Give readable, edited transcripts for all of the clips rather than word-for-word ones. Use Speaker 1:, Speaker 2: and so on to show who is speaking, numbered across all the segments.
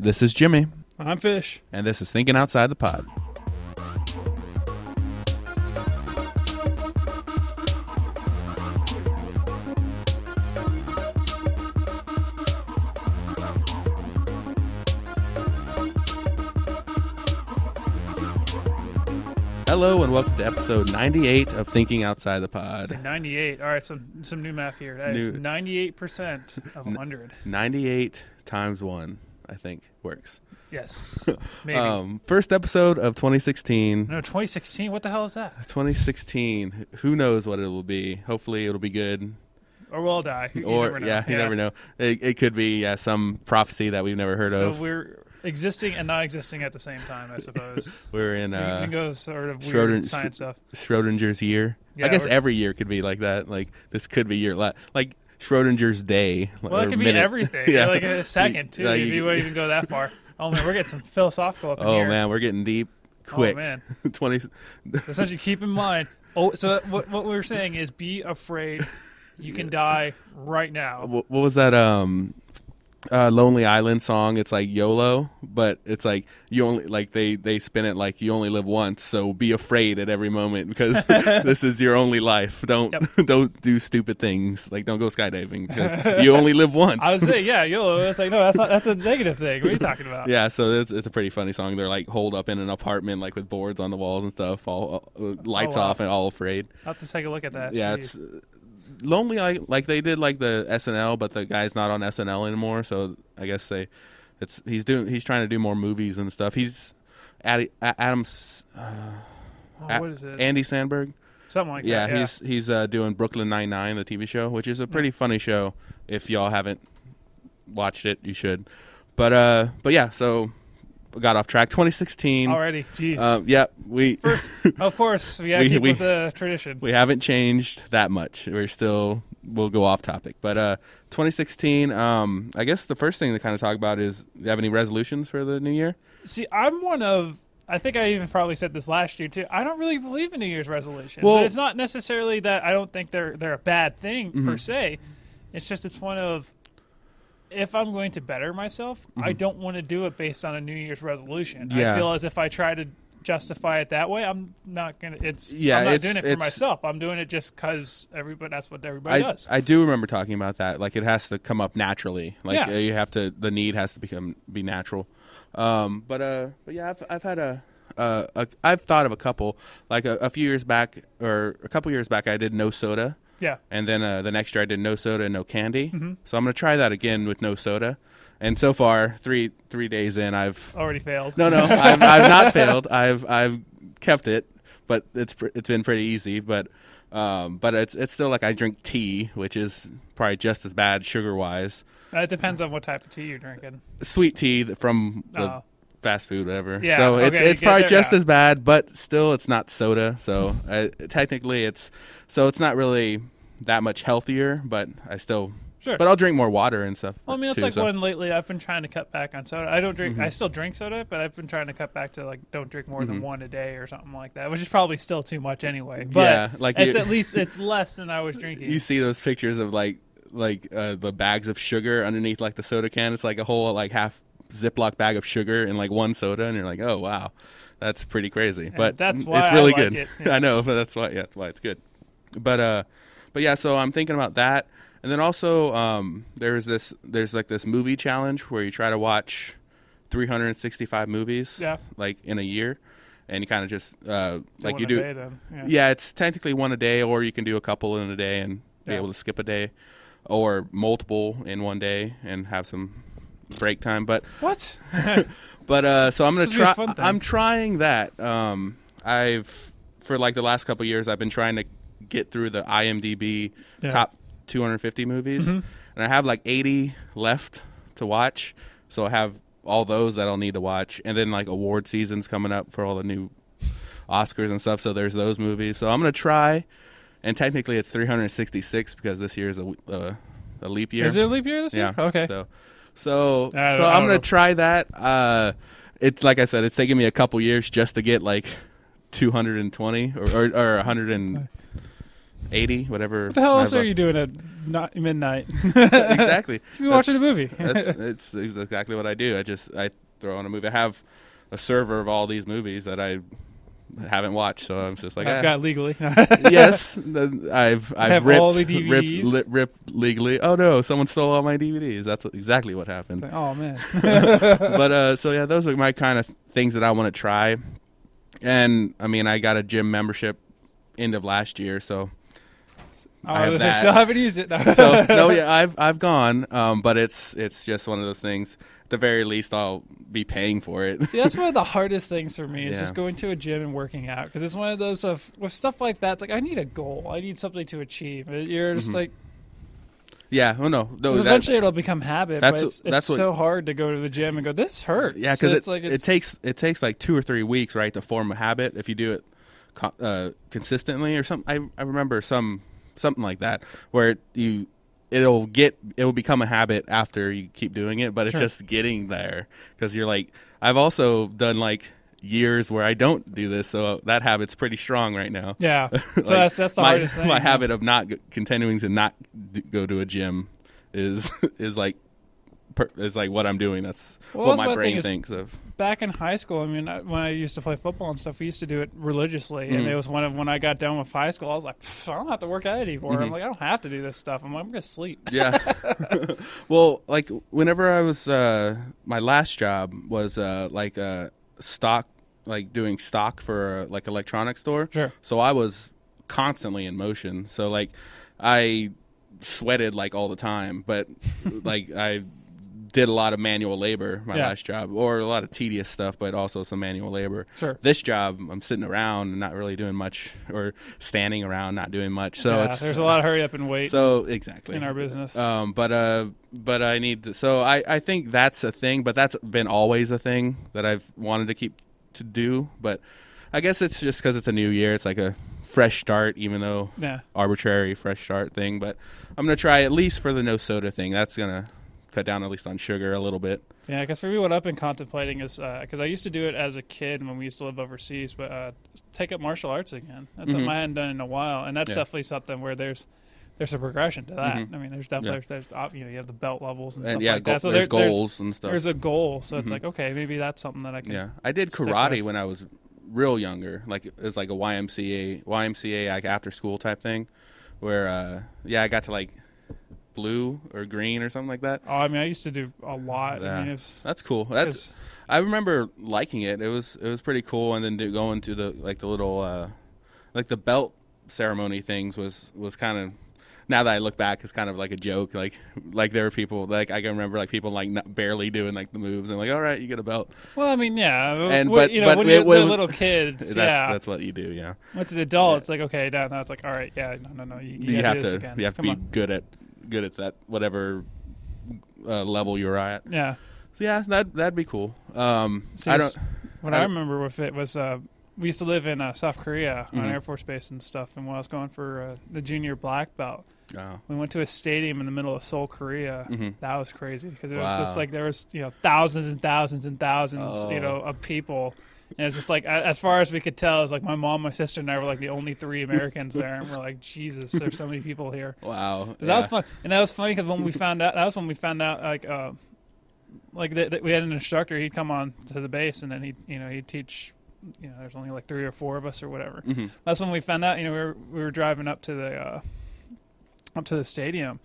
Speaker 1: This is Jimmy.
Speaker 2: I'm Fish.
Speaker 1: And this is Thinking Outside the Pod. Hello and welcome to episode 98 of Thinking Outside the Pod.
Speaker 2: So 98. All right, some new math here. That is 98% of 100.
Speaker 1: 98 times 1, I think, works.
Speaker 2: Yes, maybe.
Speaker 1: First episode of 2016.
Speaker 2: No, 2016? What the hell is that?
Speaker 1: 2016. Who knows what it will be? Hopefully it'll be good.
Speaker 2: Or we'll die. You
Speaker 1: or,
Speaker 2: never know.
Speaker 1: You never know. It could be some prophecy that we've never heard of.
Speaker 2: So we're existing and not existing at the same time, I suppose.
Speaker 1: We're in
Speaker 2: we can go sort of weird science stuff.
Speaker 1: Schrodinger's year.
Speaker 2: Yeah,
Speaker 1: I guess every year could be like that. Like this could be your like Schrodinger's day.
Speaker 2: Well, it could be everything.
Speaker 1: Yeah.
Speaker 2: Like a second too, if you even go that far. Oh man, we're getting some philosophical up in here.
Speaker 1: Oh man, we're getting deep quick.
Speaker 2: Oh man.
Speaker 1: 20.
Speaker 2: So essentially, keep in mind. Oh, so what we're saying is, be afraid. You can die right now.
Speaker 1: What was that? Lonely Island song. It's like YOLO, but it's like you only like they spin it like you only live once, so be afraid at every moment because this is your only life. Don't do stupid things, like don't go skydiving because you only live once.
Speaker 2: I would say YOLO. It's like no, that's a negative thing. What are you talking about?
Speaker 1: Yeah, so it's a pretty funny song. They're like holed up in an apartment like with boards on the walls and stuff, all lights off and all afraid.
Speaker 2: I'll have to take a look at that.
Speaker 1: Yeah,
Speaker 2: Jeez.
Speaker 1: it's Lonely, like they did like the SNL, but the guy's not on SNL anymore. So I guess he's trying to do more movies and stuff. He's Adam's
Speaker 2: what is it?
Speaker 1: Andy Samberg,
Speaker 2: something like
Speaker 1: that.
Speaker 2: Yeah,
Speaker 1: he's doing Brooklyn Nine-Nine, the TV show, which is a pretty funny show. If y'all haven't watched it, you should. But yeah, so. Got off track. 2016
Speaker 2: already. Jeez. Of course, we got to keep with the tradition.
Speaker 1: We haven't changed that much. We'll go off topic. But 2016. I guess the first thing to kind of talk about is, do you have any resolutions for the new year?
Speaker 2: See, I'm one of. I think I even probably said this last year too. I don't really believe in New Year's resolutions.
Speaker 1: Well,
Speaker 2: it's not necessarily that I don't think they're a bad thing per se. It's one of. If I'm going to better myself, I don't want to do it based on a New Year's resolution.
Speaker 1: Yeah.
Speaker 2: I feel as if I try to justify it that way, I'm not going to. I'm not doing it for myself. I'm doing it just because that's what everybody does.
Speaker 1: I do remember talking about that. Like it has to come up naturally. Like you have to. The need has to be natural. But yeah, I've had I've thought of a couple. Like a few years back or a couple years back, I did no soda.
Speaker 2: Yeah.
Speaker 1: And then the next year I did no soda and no candy. Mm-hmm. So I'm going to try that again with no soda. And so far, three days in, I've
Speaker 2: already failed.
Speaker 1: No, I've not failed. I've kept it, but it's been pretty easy. But it's still like I drink tea, which is probably just as bad sugar wise.
Speaker 2: It depends on what type of tea you're drinking.
Speaker 1: Sweet tea from the fast food, whatever.
Speaker 2: Yeah,
Speaker 1: so it's probably just as bad, but still it's not soda. So technically it's not really that much healthier, but I still
Speaker 2: sure.
Speaker 1: But I'll drink more water and stuff.
Speaker 2: Well, I mean, it's one lately. I've been trying to cut back on soda. I don't drink. I still drink soda, but I've been trying to cut back to like don't drink more than one a day or something like that, which is probably still too much anyway. But
Speaker 1: yeah, like
Speaker 2: at least it's less than I was drinking.
Speaker 1: You see those pictures of like the bags of sugar underneath like the soda can. It's like a whole like half Ziploc bag of sugar in like one soda, and you're like, oh wow, that's pretty crazy. And but
Speaker 2: that's why
Speaker 1: it's really
Speaker 2: I like
Speaker 1: good.
Speaker 2: It, yeah.
Speaker 1: I know, but that's why it's good. But yeah, so I'm thinking about that, and then also there's like this movie challenge where you try to watch 365 movies, like in a year, and you kind of just like you do.
Speaker 2: Day, then.
Speaker 1: Yeah, it's technically one a day, or you can do a couple in a day and be able to skip a day, or multiple in one day and have some break time. But
Speaker 2: what?
Speaker 1: But so I'm gonna try.
Speaker 2: I'm
Speaker 1: trying that. I've for like the last couple of years, I've been trying to get through the IMDb top 250 movies, and I have like 80 left to watch. So I have all those that I'll need to watch, and then like award season's coming up for all the new Oscars and stuff. So there's those movies. So I'm gonna try, and technically it's 366 because this year is a leap year.
Speaker 2: Is it a leap year this year?
Speaker 1: Yeah.
Speaker 2: Okay.
Speaker 1: So I'm gonna try that. It's like I said, it's taken me a couple years just to get like 220 or 100 and 80, whatever.
Speaker 2: What the hell else are you doing at midnight?
Speaker 1: Exactly.
Speaker 2: You be watching a movie.
Speaker 1: It's exactly what I do. I throw on a movie. I have a server of all these movies that I haven't watched, so I'm just like,
Speaker 2: I've got legally.
Speaker 1: Yes, I've ripped,
Speaker 2: all the DVDs.
Speaker 1: ripped legally. Oh no, someone stole all my DVDs. That's exactly what happened.
Speaker 2: Like, oh man.
Speaker 1: But so yeah, those are my kind of things that I want to try. And I mean, I got a gym membership end of last year, so
Speaker 2: I still haven't used it.
Speaker 1: So no, yeah, I've gone, but it's just one of those things. At the very least, I'll be paying for it.
Speaker 2: See, that's one of the hardest things for me is just going to a gym and working out, because it's one of those with stuff like that. It's like I need a goal, I need something to achieve. You're just like,
Speaker 1: yeah, oh no,
Speaker 2: eventually it'll become habit. But it's so hard to go to the gym and go, this hurts.
Speaker 1: Yeah, because it takes like 2 or 3 weeks, right, to form a habit if you do it consistently or something. I remember something like that where it'll become a habit after you keep doing it, but it's just getting there, because you're like, I've also done like years where I don't do this, so that habit's pretty strong right now.
Speaker 2: Yeah, so
Speaker 1: like
Speaker 2: that's the hardest thing.
Speaker 1: My habit of not continuing to not go to a gym is like what I'm doing. That's what my brain thinks of.
Speaker 2: Back in high school, I mean, when I used to play football and stuff, we used to do it religiously. And it was when I got done with high school, I was like, I don't have to work out anymore. I'm like, I don't have to do this stuff. I'm like, I'm going to sleep.
Speaker 1: Yeah. Well, like whenever I was, my last job was like stock, like doing stock for like electronics store.
Speaker 2: Sure.
Speaker 1: So I was constantly in motion. So like I sweated like all the time, but like I did a lot of manual labor my last job, or a lot of tedious stuff, but also some manual labor.
Speaker 2: Sure.
Speaker 1: This job, I'm sitting around and not really doing much, or standing around not doing much. So
Speaker 2: there's a lot of hurry up and wait.
Speaker 1: So exactly
Speaker 2: in our business.
Speaker 1: But I need to. So I think that's a thing, but that's been always a thing that I've wanted to keep to do. But I guess it's just because it's a new year. It's like a fresh start, even though arbitrary fresh start thing. But I'm gonna try at least for the no soda thing. That's gonna cut down at least on sugar a little bit.
Speaker 2: Yeah, because for me, what I've been contemplating is, because I used to do it as a kid when we used to live overseas, but take up martial arts again. That's something I hadn't done in a while, and that's definitely something where there's a progression to that. I mean, there's definitely you have the belt levels and stuff like that. So
Speaker 1: there's goals and stuff.
Speaker 2: There's a goal, so it's like, okay, maybe that's something that I can.
Speaker 1: Yeah, I did karate when I was real younger. Like it was like a YMCA like after school type thing, where I got to like blue or green or something like that.
Speaker 2: Oh, I mean, I used to do a lot.
Speaker 1: Yeah.
Speaker 2: I mean,
Speaker 1: that's cool. I remember liking it. It was pretty cool. And then going to the little like the belt ceremony things was kind of, now that I look back, it's kind of like a joke. Like there were people, like I can remember like people like not barely doing like the moves and like, all right, you get a belt.
Speaker 2: Well, I mean, yeah.
Speaker 1: And
Speaker 2: when you're little kids,
Speaker 1: that's what you do. Yeah.
Speaker 2: Once an adult, it's like, okay, now it's like, all right, yeah, no, you have
Speaker 1: to be good at that whatever level you're at.
Speaker 2: Yeah.
Speaker 1: So yeah, that'd be cool.
Speaker 2: I remember with it was we used to live in South Korea on Air Force Base and stuff, and when I was going for the junior black belt, we went to a stadium in the middle of Seoul, Korea. That was crazy because it was just like there was thousands and thousands and thousands of people. And it's just like, as far as we could tell, it was like my mom, my sister, and I were like the only 3 Americans there. And we're like, Jesus, there's so many people here.
Speaker 1: Wow.
Speaker 2: That was fun. And that was funny because when we found out, that we had an instructor. He'd come on to the base, and then he'd teach. There's only like 3 or 4 of us or whatever. That's when we found out. We were driving up to the stadium.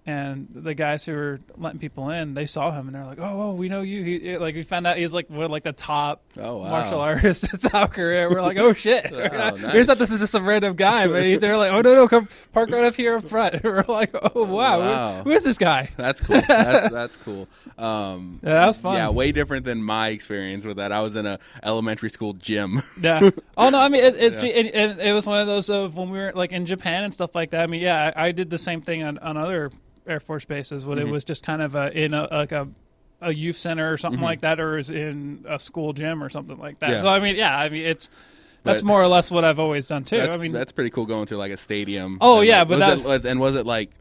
Speaker 2: And the guys who were letting people in, they saw him and they're like, "Oh, we know you." We found out he's like one of like the top martial artists in South Korea. We're like, "Oh shit!" Nice. We thought this was just some random guy, but they're like, "Oh no, come park right up here in front." We're like, "Oh wow. Who is this guy?"
Speaker 1: That's cool. That's cool.
Speaker 2: That was fun.
Speaker 1: Yeah, way different than my experience with that. I was in a elementary school gym.
Speaker 2: Yeah. Oh no, I mean it was one of those of when we were like in Japan and stuff like that. I mean, yeah, I did the same thing on other Air Force bases, but it was just kind of in a youth center or something like that, or is in a school gym or something like that. Yeah. So I mean, that's more or less what I've always done too.
Speaker 1: That's pretty cool going to like a stadium.
Speaker 2: Oh yeah,
Speaker 1: was it like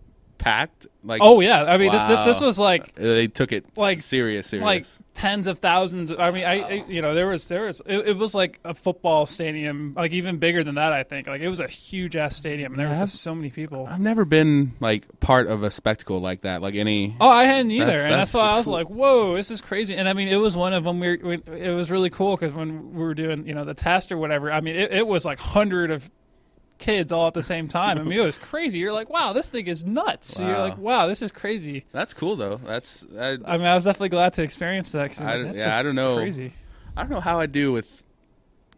Speaker 1: packed. Like,
Speaker 2: oh yeah, I mean
Speaker 1: wow.
Speaker 2: this was like
Speaker 1: they took it
Speaker 2: like
Speaker 1: serious.
Speaker 2: Like tens of thousands. I mean, I you know, there was it was like a football stadium, like even bigger than that. I think like it was a huge ass stadium, and there was just so many people.
Speaker 1: I've never been like part of a spectacle like that. Like any.
Speaker 2: Oh, I hadn't either, and that's why I was like, "Whoa, this is crazy!" And I mean, it was one of them. It was really cool because when we were doing, you know, the test or whatever, I mean, it was like 100 of kids all at the same time. I mean, it was crazy. You're like, wow, this thing is nuts.
Speaker 1: Wow.
Speaker 2: You're like, wow, this is crazy.
Speaker 1: That's cool though.
Speaker 2: I mean, I was definitely glad to experience that.
Speaker 1: I don't know.
Speaker 2: Crazy.
Speaker 1: I don't know how I do with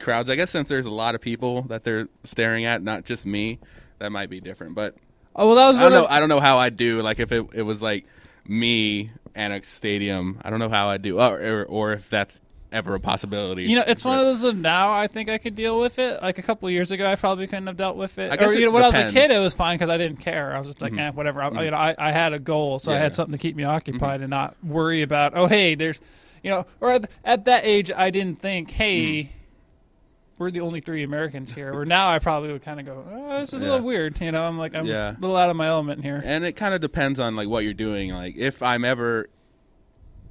Speaker 1: crowds. I guess since there's a lot of people that they're staring at, not just me, that might be different. But
Speaker 2: oh well, that was
Speaker 1: I don't know how I do. Like if it was like me and a stadium, I don't know how I do, or if that's ever a possibility.
Speaker 2: You know, it's one of those of now I think I could deal with it. Like a couple of years ago, I probably couldn't have dealt with it.
Speaker 1: I guess
Speaker 2: or,
Speaker 1: it
Speaker 2: you know, when
Speaker 1: depends.
Speaker 2: I was a kid, it was fine because I didn't care. I was just like, whatever. You know, I had a goal, so I had something to keep me occupied and not worry about. Oh, hey, there's, you know, or at that age, I didn't think, hey, we're the only 3 Americans here. Or now I probably would kind of go, oh, this is a little weird. You know, I'm like, I'm a little out of my element here.
Speaker 1: And it kind of depends on like what you're doing. Like if I'm ever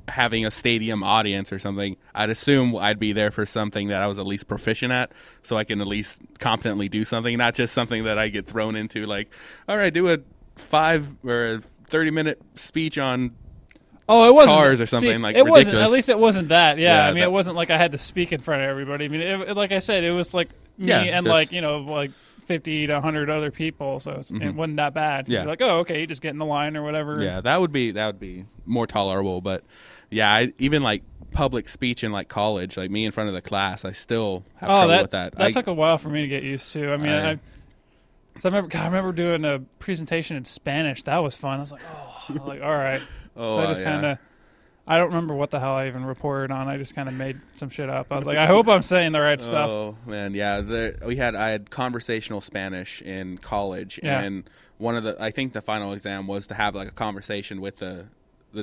Speaker 1: having a stadium audience or something, I'd assume I'd be there for something that I was at least proficient at, so I can at least competently do something, not just something that I get thrown into. Like, all right, do a 5 or a 30-minute speech on
Speaker 2: it wasn't
Speaker 1: cars or something. Like
Speaker 2: it
Speaker 1: ridiculous.
Speaker 2: wasn't. At least it wasn't that. Yeah, I mean,
Speaker 1: that,
Speaker 2: it wasn't like I had to speak in front of everybody. I mean, like I said, it was like me and just, like, you know, like 50 to 100 other people, so it wasn't that bad.
Speaker 1: Yeah,
Speaker 2: you're like, oh, okay, you just get in the line or whatever.
Speaker 1: Yeah, that would be more tolerable, but. Yeah, even like public speech in like college, like me in front of the class, I still have trouble with that.
Speaker 2: That took a while for me to get used to. I mean, I remember doing a presentation in Spanish. That was fun. I was like, all right. So I just kind of, I don't remember what the hell I even reported on. I just kind of made some shit up. I was like, I hope I'm saying the right stuff.
Speaker 1: Oh man, yeah. I had conversational Spanish in college, and I think the final exam was to have like a conversation with the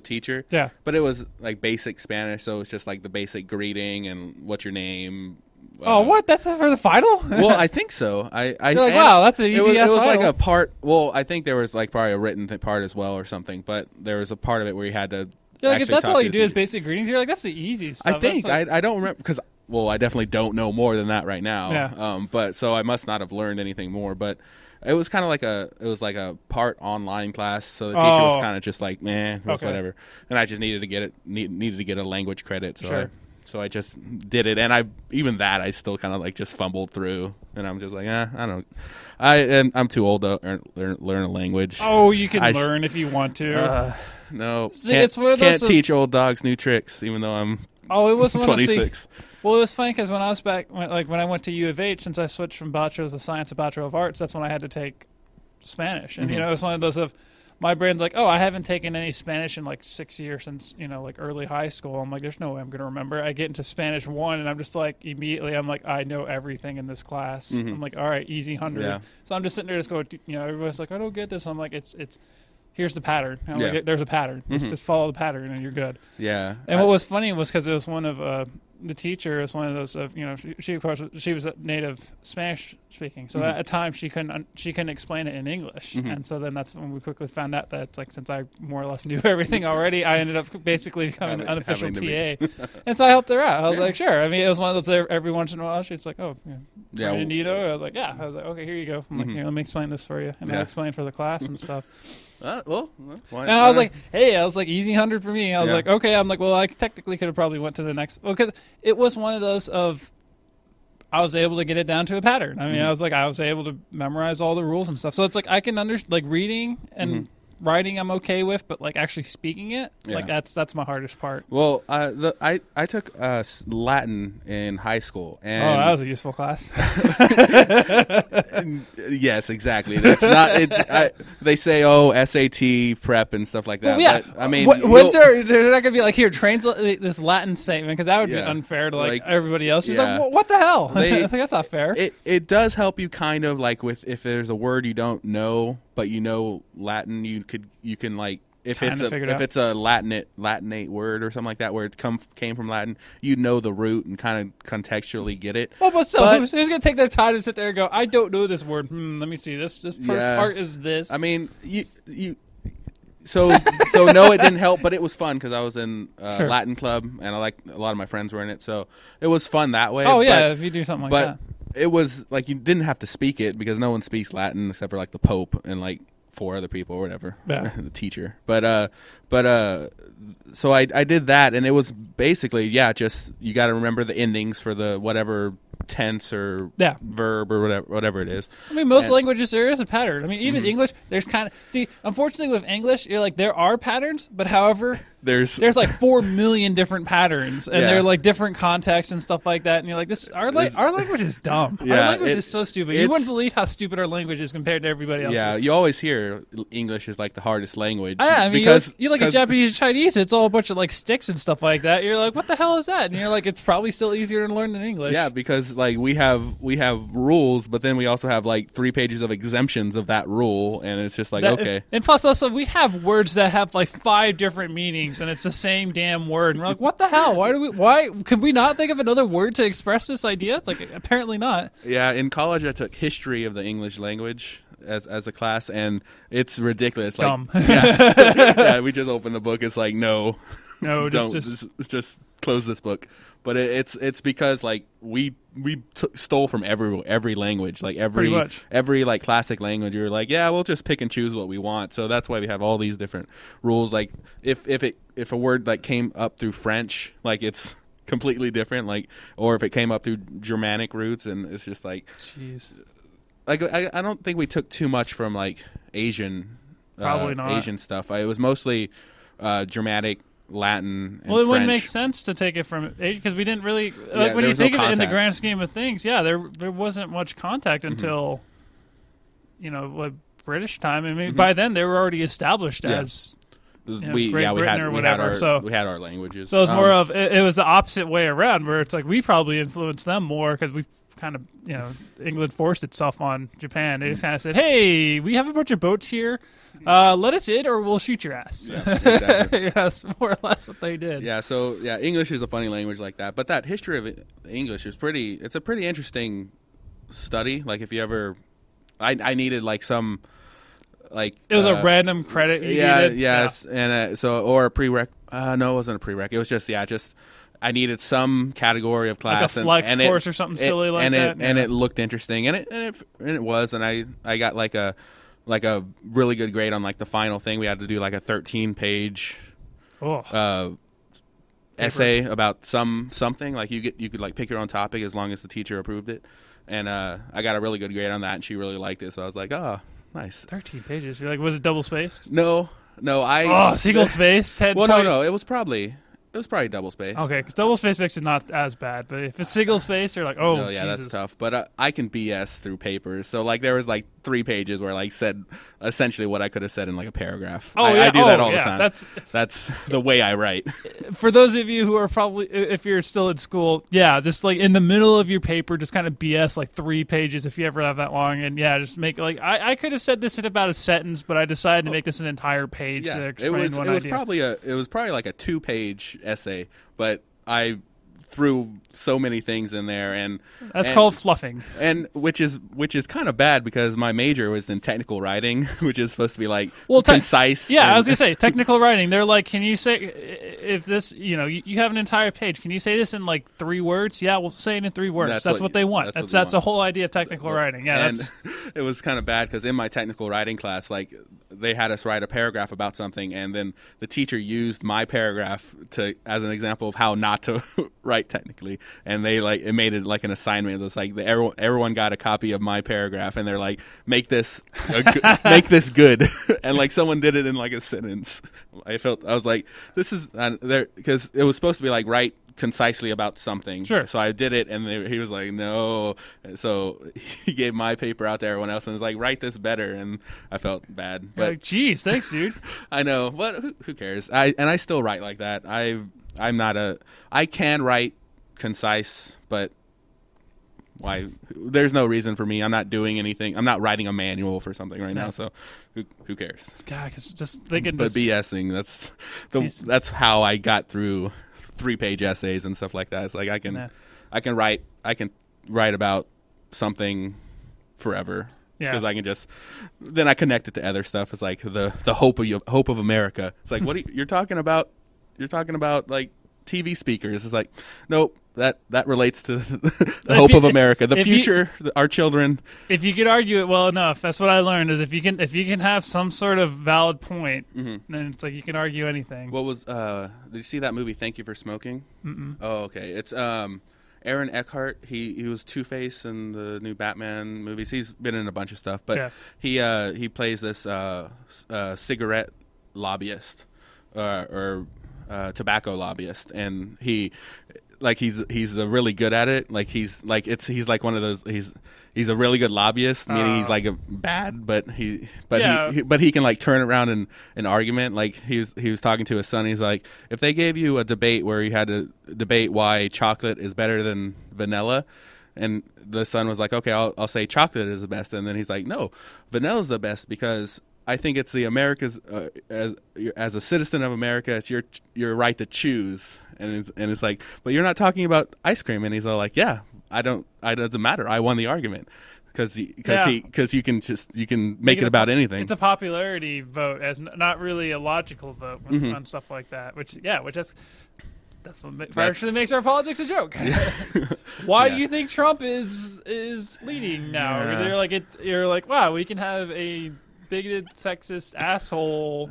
Speaker 1: teacher. Yeah. But it was like basic Spanish, so it was just like the basic greeting and what's your name.
Speaker 2: What? That's for the final?
Speaker 1: Well, I think so.
Speaker 2: You're like, wow, that's an easy
Speaker 1: It was
Speaker 2: final.
Speaker 1: like a part. Well, I think there was like probably a written part as well or something, but there was a part of it where you had to.
Speaker 2: Yeah, like if that's all you do is basic greetings, you're like, that's the easiest stuff.
Speaker 1: I think I don't remember because I definitely don't know more than that right now.
Speaker 2: Yeah.
Speaker 1: But so I must not have learned anything more, but. It was kind of like a part online class, so the teacher was kind of just like, it was whatever, and I just needed to get a language credit, so I just did it, and I still kind of like just fumbled through, and I'm just like, I'm too old to learn a language.
Speaker 2: Oh, you can learn if you want to.
Speaker 1: No,
Speaker 2: See, it's one of those
Speaker 1: can't teach old dogs new tricks, even though I'm.
Speaker 2: Oh, it was
Speaker 1: 26.
Speaker 2: Well, it was funny because when I was back, when I went to U of H, since I switched from Bachelor's of Science to Bachelor of Arts, that's when I had to take Spanish. And, you know, it was one of those of, my brain's like, oh, I haven't taken any Spanish in like 6 years since, you know, like early high school. I'm like, there's no way I'm going to remember. I get into Spanish 1, and I'm just like, immediately, I'm like, I know everything in this class. I'm like, all right, easy 100. Yeah. So I'm just sitting there just going, you know, everybody's like, I don't get this. I'm like, it's here's the pattern. Like, there's a pattern. Just follow the pattern and you're good.
Speaker 1: Yeah.
Speaker 2: And what was funny was because it was one of the teacher was one of those you know, she of course she was native Spanish speaking, so at times she couldn't explain it in English, and so then that's when we quickly found out that like since I more or less knew everything already, I ended up basically becoming an unofficial TA, and so I helped her out. I was like, sure. I mean, it was one of those every once in a while she's like, oh yeah, Nito. I was like, yeah. I was like, okay, here you go. I'm like, here, let me explain this for you, and I explained for the class and stuff.
Speaker 1: Why
Speaker 2: I was like, hey, I was like, easy 100 for me. I was like, okay. I'm like, well, I technically could have probably went to the next, because it was one of those of, I was able to get it down to a pattern. I mean, I was able to memorize all the rules and stuff. So it's like I can like reading and writing I'm okay with, but like actually speaking it, like that's my hardest part.
Speaker 1: Well, I took Latin in high school, and
Speaker 2: that was a useful class.
Speaker 1: Yes, exactly. That's not. They say SAT prep and stuff like that.
Speaker 2: Well, yeah,
Speaker 1: but, I mean,
Speaker 2: they're not gonna be like, here, translate this Latin statement, because that would be unfair to like everybody else. She's like, what the hell? That's not fair.
Speaker 1: It does help you kind of like with if there's a word you don't know, but you know Latin, you can like if it's a Latinate word or something like that where it came from Latin, you know the root and kind of contextually get it.
Speaker 2: Well, but who's gonna take their time to sit there and go, I don't know this word. Let me see. This first part is this.
Speaker 1: I mean, So no, it didn't help, but it was fun because I was in
Speaker 2: Sure.
Speaker 1: Latin club, and a lot of my friends were in it, so it was fun that way.
Speaker 2: Oh yeah, if you do something like
Speaker 1: but
Speaker 2: that.
Speaker 1: it was like you didn't have to speak it because no one speaks Latin except for like the Pope and like 4 other people or whatever,
Speaker 2: Yeah.
Speaker 1: the teacher. But so I did that, and it was basically just you got to remember the endings for the whatever tense or
Speaker 2: Yeah.
Speaker 1: verb or whatever it is.
Speaker 2: I mean, most
Speaker 1: And-
Speaker 2: languages there is a pattern. I mean, even English, there's kind of unfortunately with English, you're like there are patterns, but however,
Speaker 1: There's
Speaker 2: like 4 million different patterns, and
Speaker 1: Yeah.
Speaker 2: they're like different contexts and stuff like that. And you're like, our language is dumb.
Speaker 1: Yeah,
Speaker 2: our language is so stupid. You wouldn't believe how stupid our language is compared to everybody else.
Speaker 1: yeah, you always hear English is like the hardest language.
Speaker 2: Yeah, I mean,
Speaker 1: because
Speaker 2: you look at Japanese and Chinese, it's all a bunch of like sticks and stuff like that. You're like, what the hell is that? And you're like, it's probably still easier to learn than English.
Speaker 1: Yeah, because like we have rules, but then we also have like 3 pages of exemptions of that rule, and it's just like okay.
Speaker 2: And plus, also, we have words that have like 5 different meanings, and it's the same damn word. And we're like, what the hell? Why could we not think of another word to express this idea? It's like, apparently not.
Speaker 1: Yeah, in college I took history of the English language as a class, and it's ridiculous.
Speaker 2: Dumb.
Speaker 1: Like, yeah, we just open the book. It's like no, don't just close this book. But it's because like we stole from every language, like
Speaker 2: Pretty much.
Speaker 1: every like classic language. You're like, yeah, we'll just pick and choose what we want. So that's why we have all these different rules. Like if a word like came up through French, like it's completely different. Like or if it came up through Germanic roots, and it's just like,
Speaker 2: Jeez.
Speaker 1: like I don't think we took too much from like Asian,
Speaker 2: Probably not.
Speaker 1: Asian stuff. It was mostly Germanic, Latin, and
Speaker 2: Well, it
Speaker 1: French.
Speaker 2: wouldn't make sense to take it from Asia because we didn't really like when
Speaker 1: there
Speaker 2: you
Speaker 1: was no
Speaker 2: think of it in the
Speaker 1: contact.
Speaker 2: grand scheme of things. Yeah, there wasn't much contact
Speaker 1: Mm-hmm.
Speaker 2: until what British time. I mean, by then they were already established
Speaker 1: Yeah.
Speaker 2: as.
Speaker 1: We
Speaker 2: Great Britain or whatever,
Speaker 1: we had our languages.
Speaker 2: So it's more of it was the opposite way around, where it's like we probably influenced them more because we kind of England forced itself on Japan. They just kind of said, "Hey, we have a bunch of boats here. Let us in, or we'll shoot your ass."
Speaker 1: Yeah, exactly.
Speaker 2: Yeah, that's more or less what they did.
Speaker 1: Yeah, so English is a funny language like that. But that history of English is it's a pretty interesting study. Like if you ever, I needed like some, like
Speaker 2: It was a random credit. You needed.
Speaker 1: yes, and or a prereq. No, it wasn't a prereq. It was just I needed some category of class,
Speaker 2: Like a flex
Speaker 1: and
Speaker 2: course or something silly like that.
Speaker 1: and it looked interesting, and it was, and I got like a really good grade on like the final thing. We had to do like a 13-page
Speaker 2: Oh.
Speaker 1: essay about something. Like you could like pick your own topic as long as the teacher approved it, and I got a really good grade on that, and she really liked it. So I was like, oh, nice.
Speaker 2: 13 pages. You're like, was it double spaced?
Speaker 1: No,
Speaker 2: Single spaced.
Speaker 1: Well, no, it was probably double spaced.
Speaker 2: Okay, because double space makes it not as bad, but if it's single spaced, you're like, oh,
Speaker 1: No, yeah,
Speaker 2: Jesus.
Speaker 1: that's tough. But I can BS through papers. So like there was like 3 pages where I like said essentially what I could have said in like a paragraph.
Speaker 2: Oh,
Speaker 1: I do that all
Speaker 2: yeah,
Speaker 1: the time. That's the way I write.
Speaker 2: For those of you who are probably, if you're still in school, yeah, just like in the middle of your paper, just kind of BS like 3 pages if you ever have that long, and yeah, just make like I could have said this in about a sentence, but I decided to make this an entire page to explain one idea.
Speaker 1: It was probably like a 2-page essay, but I threw so many things in there, and
Speaker 2: That's called fluffing.
Speaker 1: and which is kind of bad because my major was in technical writing, which is supposed to be like concise.
Speaker 2: Yeah,
Speaker 1: and,
Speaker 2: I was gonna say technical writing. They're like, can you say if this? You have an entire page. Can you say this in like 3 words? Yeah, we'll say it in 3 words. That's what they want. That's the whole idea of technical writing. Yeah,
Speaker 1: and it was kind of bad because in my technical writing class, like they had us write a paragraph about something, and then the teacher used my paragraph as an example of how not to write technically, and it made it like an assignment. It was like everyone got a copy of my paragraph, and they're like, make this good, and like someone did it in like a sentence. I was like, this is there because it was supposed to be like write concisely about something.
Speaker 2: Sure.
Speaker 1: So I did it, and he was like, no. So he gave my paper out to everyone else and was like, write this better, and I felt bad. But
Speaker 2: like, geez, thanks, dude.
Speaker 1: I know, but who cares? I still write like that. I can write concise, but why? There's no reason for me. I'm not doing anything. I'm not writing a manual for something right now. So who cares?
Speaker 2: God, 'cause just thinking.
Speaker 1: But BSing, that's how I got through 3-page essays and stuff like that. It's like I can write about something forever. because I can just then I connect it to other stuff. It's like the hope of America. It's like you're talking about like TV speakers. It's like nope. That relates to the hope of America, the future, our children. If
Speaker 2: you could argue it well enough, that's what I learned. Is if you can have some sort of valid point, then it's like you can argue anything.
Speaker 1: What was? Did you see that movie? Thank You for Smoking. Oh, okay. It's Aaron Eckhart. He was Two-Face in the new Batman movies. He's been in a bunch of stuff, but he plays this cigarette lobbyist or tobacco lobbyist, and he's really good at it. Like he's like one of those. He's a really good lobbyist, meaning he's like a bad, but he can like turn around in an argument. Like he was talking to his son. He's like, if they gave you a debate where you had to debate why chocolate is better than vanilla, and the son was like, okay, I'll say chocolate is the best, and then he's like, no, vanilla's the best because I think it's the America's as a citizen of America, it's your right to choose, and it's like, but you're not talking about ice cream, and he's all like, yeah, it doesn't matter, I won the argument because you can make it about anything.
Speaker 2: It's a popularity vote, as not really a logical vote on stuff like that, which that's what actually makes our politics a joke. Why do you think Trump is leading now? You're like, wow, we can have a bigoted, sexist asshole.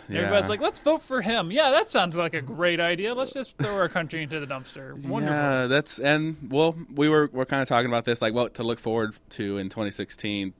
Speaker 2: Everybody's like, let's vote for him. Yeah, that sounds like a great idea. Let's just throw our country into the dumpster. Wonderful.
Speaker 1: Yeah, we're kind of talking about this, like what to look forward to in 2016.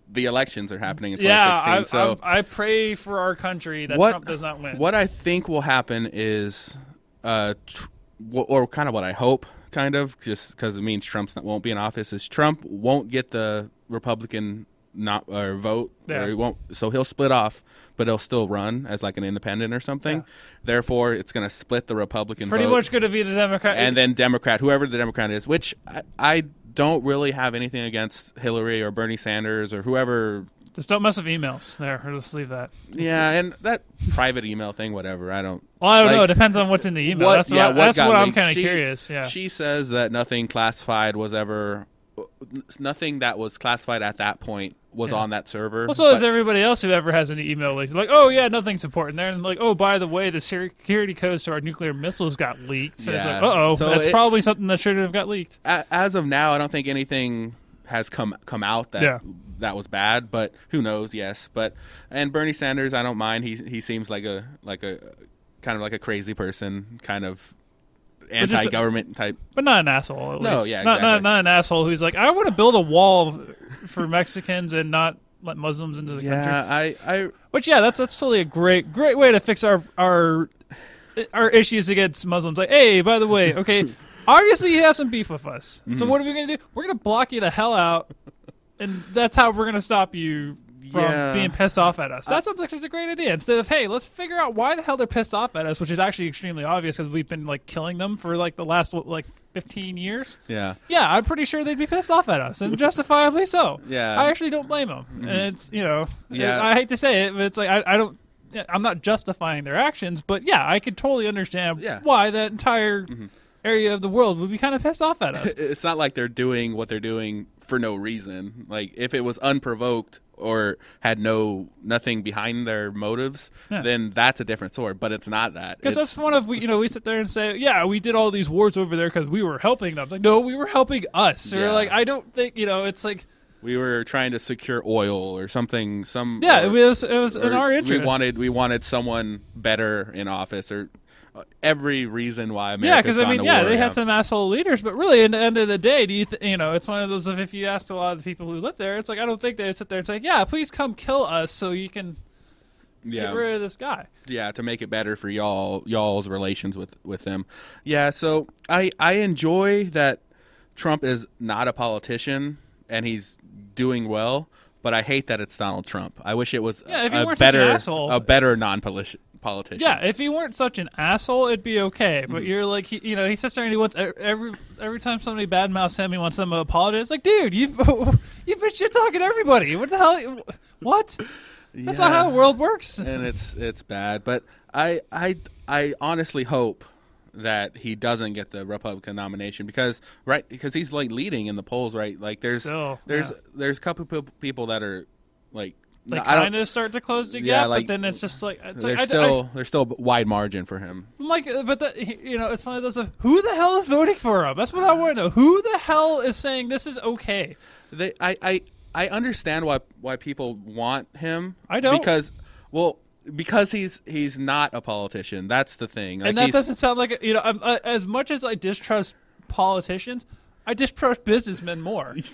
Speaker 1: The elections are happening in 2016.
Speaker 2: Yeah, I pray for our country that Trump does not win.
Speaker 1: What I think will happen is, or kind of what I hope, kind of, just because it means Trump won't be in office, is Trump won't get the Republican vote, or he won't, so he'll split off, but he'll still run as like an independent or something. Therefore, it's going to split the Republican
Speaker 2: pretty
Speaker 1: vote.
Speaker 2: Much going to be the Democrat,
Speaker 1: and then Democrat, whoever the Democrat is, which I don't really have anything against Hillary or Bernie Sanders or whoever.
Speaker 2: Just don't mess with emails. There, just leave that.
Speaker 1: And that private email thing, whatever. I don't
Speaker 2: know. It depends on what's in the email. That's what I'm kind of curious. Yeah.
Speaker 1: She says that nothing that was classified at that point was on that server.
Speaker 2: Well, so is everybody else who ever has any email leaks. Like, oh, yeah, nothing's important there. And like, oh, by the way, the security codes to our nuclear missiles got leaked. So it's like, that's probably something that shouldn't have got leaked.
Speaker 1: As of now, I don't think anything has come out that was bad, but who knows? Yes, and Bernie Sanders, I don't mind. He seems like a kind of like a crazy person, kind of anti-government type,
Speaker 2: but not an asshole. At least.
Speaker 1: Exactly.
Speaker 2: Not an asshole who's like, I want to build a wall for Mexicans and not let Muslims into the country. That's totally a great way to fix our issues against Muslims. Like, hey, by the way, okay, obviously you have some beef with us. So what are we gonna do? We're gonna block you the hell out, and that's how we're gonna stop you from being pissed off at us. That sounds like such a great idea. Instead of, hey, let's figure out why the hell they're pissed off at us, which is actually extremely obvious because we've been like killing them for like the last 15 years.
Speaker 1: Yeah,
Speaker 2: I'm pretty sure they'd be pissed off at us, and justifiably so.
Speaker 1: Yeah,
Speaker 2: I actually don't blame them, and it's I hate to say it, but it's like I'm not justifying their actions, but I could totally understand why that entire area of the world would be kind of pissed off at us.
Speaker 1: It's not like they're doing what they're doing for no reason. Like if it was unprovoked or had nothing behind their motives, then that's a different story. But it's not that.
Speaker 2: Because that's one of we sit there and say, we did all these wars over there because we were helping them. Like, no, we were helping us. Or like, I don't think it's like
Speaker 1: we were trying to secure oil or something.
Speaker 2: It was in our interest.
Speaker 1: We wanted someone better in office or. Every reason why America's gone to war.
Speaker 2: They have some asshole leaders, but really, in the end of the day, it's one of those. If you asked a lot of the people who live there, it's like I don't think they'd sit there and say, please come kill us so you can get rid of this guy.
Speaker 1: Yeah, to make it better for y'all's relations with them. Yeah, so I enjoy that Trump is not a politician and he's doing well, but I hate that it's Donald Trump. I wish it was a better non-politician.
Speaker 2: Yeah, if he weren't such an asshole, it'd be okay. But you're like, he sits there and he wants every time somebody badmouths him, he wants them to apologize. Like, dude, you've been shit talking everybody. What the hell? What? That's not how the world works.
Speaker 1: And it's bad. But I honestly hope that he doesn't get the Republican nomination because he's like leading in the polls, right? Like there's a couple people that are like
Speaker 2: kind of start to close the gap, but then it's just like
Speaker 1: there's still a wide margin for him.
Speaker 2: Like, but it's one of those. Who the hell is voting for him? That's what I want to know. Who the hell is saying this is okay?
Speaker 1: I understand why people want him.
Speaker 2: I don't
Speaker 1: because he's not a politician. That's the thing. Like,
Speaker 2: and that doesn't sound like as much as I distrust politicians, I distrust businessmen more.
Speaker 1: It's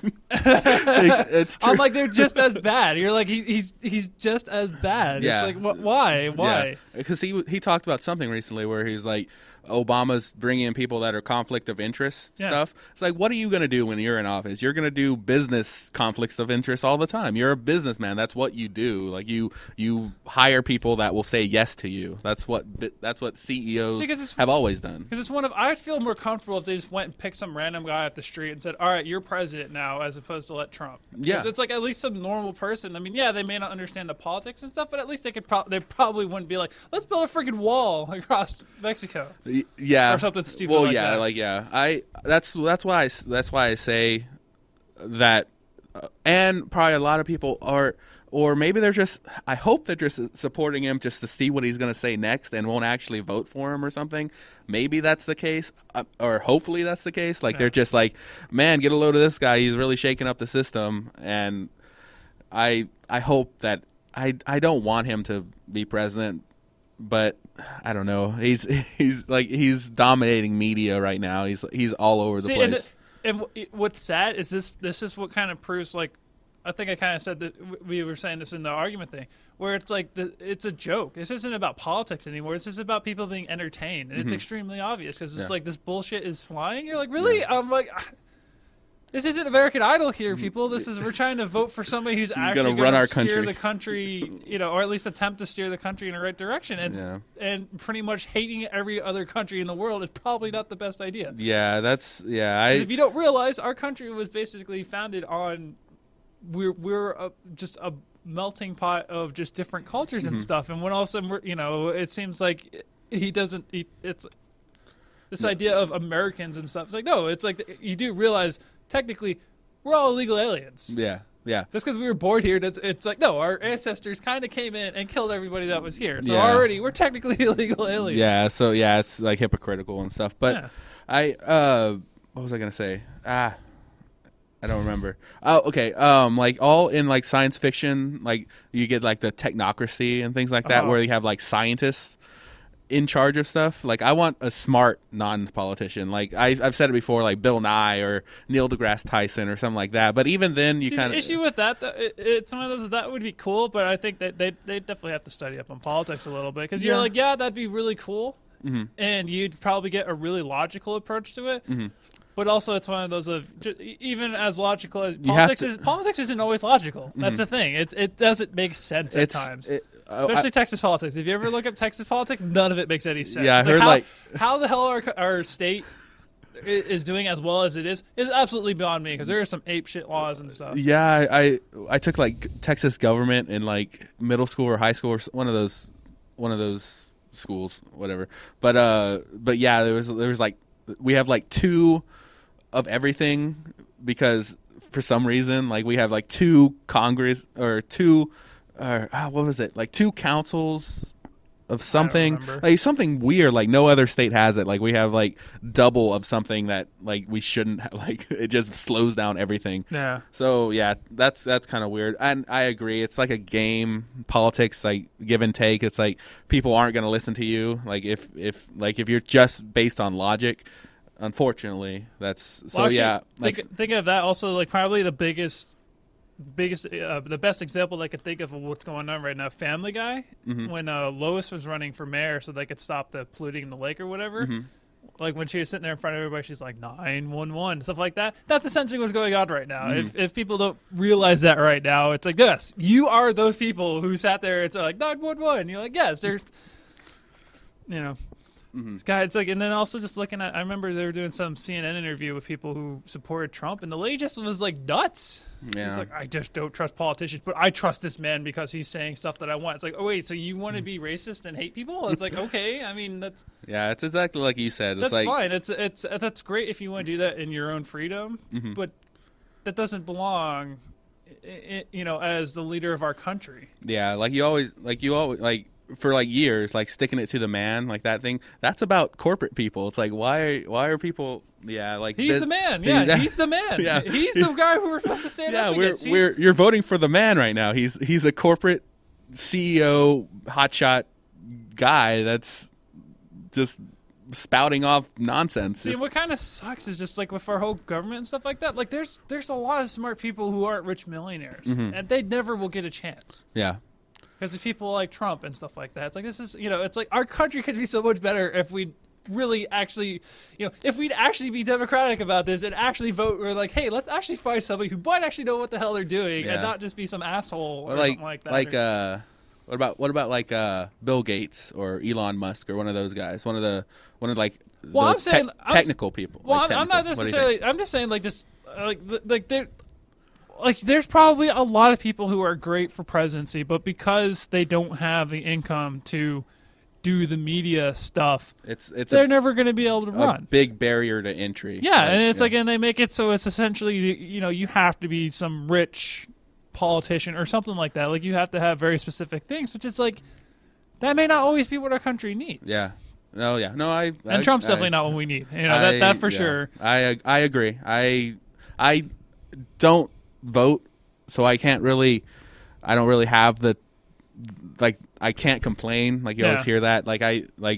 Speaker 1: true.
Speaker 2: I'm like, they're just as bad. You're like, he's just as bad.
Speaker 1: Yeah.
Speaker 2: It's like, why?
Speaker 1: Yeah. Because he talked about something recently where he's like, Obama's bringing in people that are conflict of interest stuff. It's like, what are you going to do when you're in office? You're going to do business conflicts of interest all the time. You're a businessman. That's what you do. Like you hire people that will say yes to you. That's what CEOs have always done.
Speaker 2: Because I feel more comfortable if they just went and picked some random guy off the street and said, all right, you're president now, as opposed to let Trump.
Speaker 1: Yeah.
Speaker 2: It's like at least some normal person. I mean, yeah, they may not understand the politics and stuff, but at least they probably wouldn't be like, let's build a freaking wall across Mexico.
Speaker 1: Yeah,
Speaker 2: or something stupid.
Speaker 1: Well,
Speaker 2: like
Speaker 1: yeah,
Speaker 2: that.
Speaker 1: like yeah. That's why I say that, and probably a lot of people are, or maybe they're just. I hope they're just supporting him just to see what he's going to say next, and won't actually vote for him or something. Maybe that's the case, or hopefully that's the case. Like they're just like, man, get a load of this guy. He's really shaking up the system, and I hope that I don't want him to be president. But I don't know. He's dominating media right now. He's all over the place.
Speaker 2: And what's sad is this is what kind of proves, like, I think I kind of said that we were saying this in the argument thing, where it's like it's a joke. This isn't about politics anymore. This is about people being entertained, and it's extremely obvious because it's like this bullshit is flying. You're like, really? Yeah. I'm like, this isn't American Idol here, people. We're trying to vote for somebody who's actually going to steer the country, or at least attempt to steer the country in the right direction. And pretty much hating every other country in the world is probably not the best idea.
Speaker 1: Yeah,
Speaker 2: if you don't realize, our country was basically founded on we're just a melting pot of just different cultures and stuff. And when all of a sudden it seems like it's this idea of Americans and stuff. It's like, no, it's like you do realize. Technically, we're all illegal aliens.
Speaker 1: Yeah.
Speaker 2: Just because we were born here, it's like, no, our ancestors kind of came in and killed everybody that was here. So already, we're technically illegal aliens.
Speaker 1: Yeah, so it's like hypocritical and stuff. But what was I going to say? I don't remember. Oh, okay. Like all in like science fiction, like you get like the technocracy and things like that, where you have like scientists in charge of stuff. Like I want a smart non-politician. Like I've said it before, like Bill Nye or Neil deGrasse Tyson or something like that. But even then, you kind of
Speaker 2: the issue with that. It's one of those that would be cool, but I think that they definitely have to study up on politics a little bit because you're like, yeah, that'd be really cool, and you'd probably get a really logical approach to it. But also, it's one of those of even as logical as politics isn't always logical. That's the thing. It doesn't make sense at times, especially Texas politics. If you ever look up Texas politics, none of it makes any sense.
Speaker 1: Yeah, I heard
Speaker 2: how the hell our state is doing as well as it is absolutely beyond me because there are some ape shit laws and stuff.
Speaker 1: Yeah, I took like Texas government in like middle school or high school or one of those schools, whatever. But yeah, there was like we have like two of everything because for some reason like we have like two Congress or two what was it, like two councils of something, like something weird, like no other state has it. Like we have like double of something that like we shouldn't like it just slows down everything.
Speaker 2: Yeah.
Speaker 1: So yeah, that's kind of weird. And I agree, it's like a game, politics, like give and take. It's like people aren't going to listen to you like if you're just based on logic. Unfortunately, that's so. Well, actually, yeah, like
Speaker 2: thinking of that, also like probably the biggest, the best example I could think of what's going on right now. Family Guy, when Lois was running for mayor, so they could stop the polluting in the lake or whatever. Like when she was sitting there in front of everybody, she's like 911, stuff like that. That's essentially what's going on right now. If people don't realize that right now, it's like, yes, you are those people who sat there. It's like 911. You're like, yes, there's, This guy, it's like, and then also just looking at, I remember they were doing some CNN interview with people who supported Trump, and the lady just was like nuts.
Speaker 1: Yeah.
Speaker 2: It's like, I just don't trust politicians, but I trust this man because he's saying stuff that I want. It's like, oh wait, so you want to be racist and hate people? It's like, okay, I mean that's
Speaker 1: it's exactly like you said. It's
Speaker 2: that's
Speaker 1: like,
Speaker 2: fine. It's that's great if you want to do that in your own freedom, but that doesn't belong, as the leader of our country.
Speaker 1: Yeah, like you always for like years, like sticking it to the man, like that thing. That's about corporate people. It's like why are people? Yeah, like
Speaker 2: he's the man. Yeah, he's the man.
Speaker 1: Yeah.
Speaker 2: He's the guy who we're supposed to stand up against.
Speaker 1: You're voting for the man right now. He's a corporate CEO, hotshot guy that's just spouting off nonsense.
Speaker 2: See, what kind of sucks is just like with our whole government and stuff like that. Like, there's a lot of smart people who aren't rich millionaires, and they never will get a chance.
Speaker 1: Yeah.
Speaker 2: Because of people like Trump and stuff like that. It's like, this is, it's like our country could be so much better if we really actually, if we'd actually be democratic about this and actually vote. We're like, hey, let's actually find somebody who might actually know what the hell they're doing and not just be some asshole or something like that.
Speaker 1: What about like Bill Gates or Elon Musk or one of those guys? One of
Speaker 2: I'm saying
Speaker 1: technical people.
Speaker 2: Well, I'm not necessarily. I'm just saying like this, there's probably a lot of people who are great for presidency, but because they don't have the income to do the media stuff, they're never going to be able to run.
Speaker 1: A big barrier to entry.
Speaker 2: Yeah, and it's like, and they make it so it's essentially, you have to be some rich politician or something like that. Like, you have to have very specific things, which is like, that may not always be what our country needs.
Speaker 1: Yeah. No, yeah. No,
Speaker 2: Trump's definitely not what we need. That for sure.
Speaker 1: I agree. I don't vote, so I don't really have the, like, I can't complain. Like, you always hear that. Like,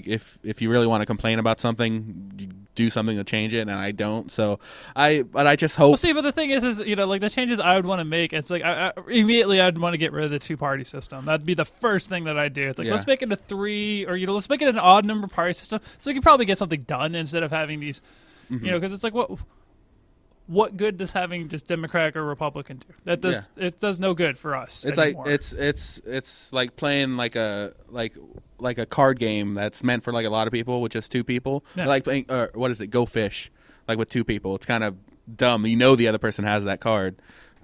Speaker 1: if you really want to complain about something, you do something to change it, and I don't. So but I just hope.
Speaker 2: Well, see, but the thing is like the changes I would want to make, it's like immediately I'd want to get rid of the 2-party system. That'd be the first thing that I do. It's like, let's make it a 3, or let's make it an odd number party system, so we can probably get something done instead of having these, because it's like, what good does having just Democratic or Republican do? It does no good for us.
Speaker 1: It's
Speaker 2: anymore.
Speaker 1: like it's like playing like a card game that's meant for like a lot of people with just 2 people. Yeah. Like playing what is it? Go Fish, like with 2 people. It's kind of dumb. The other person has that card.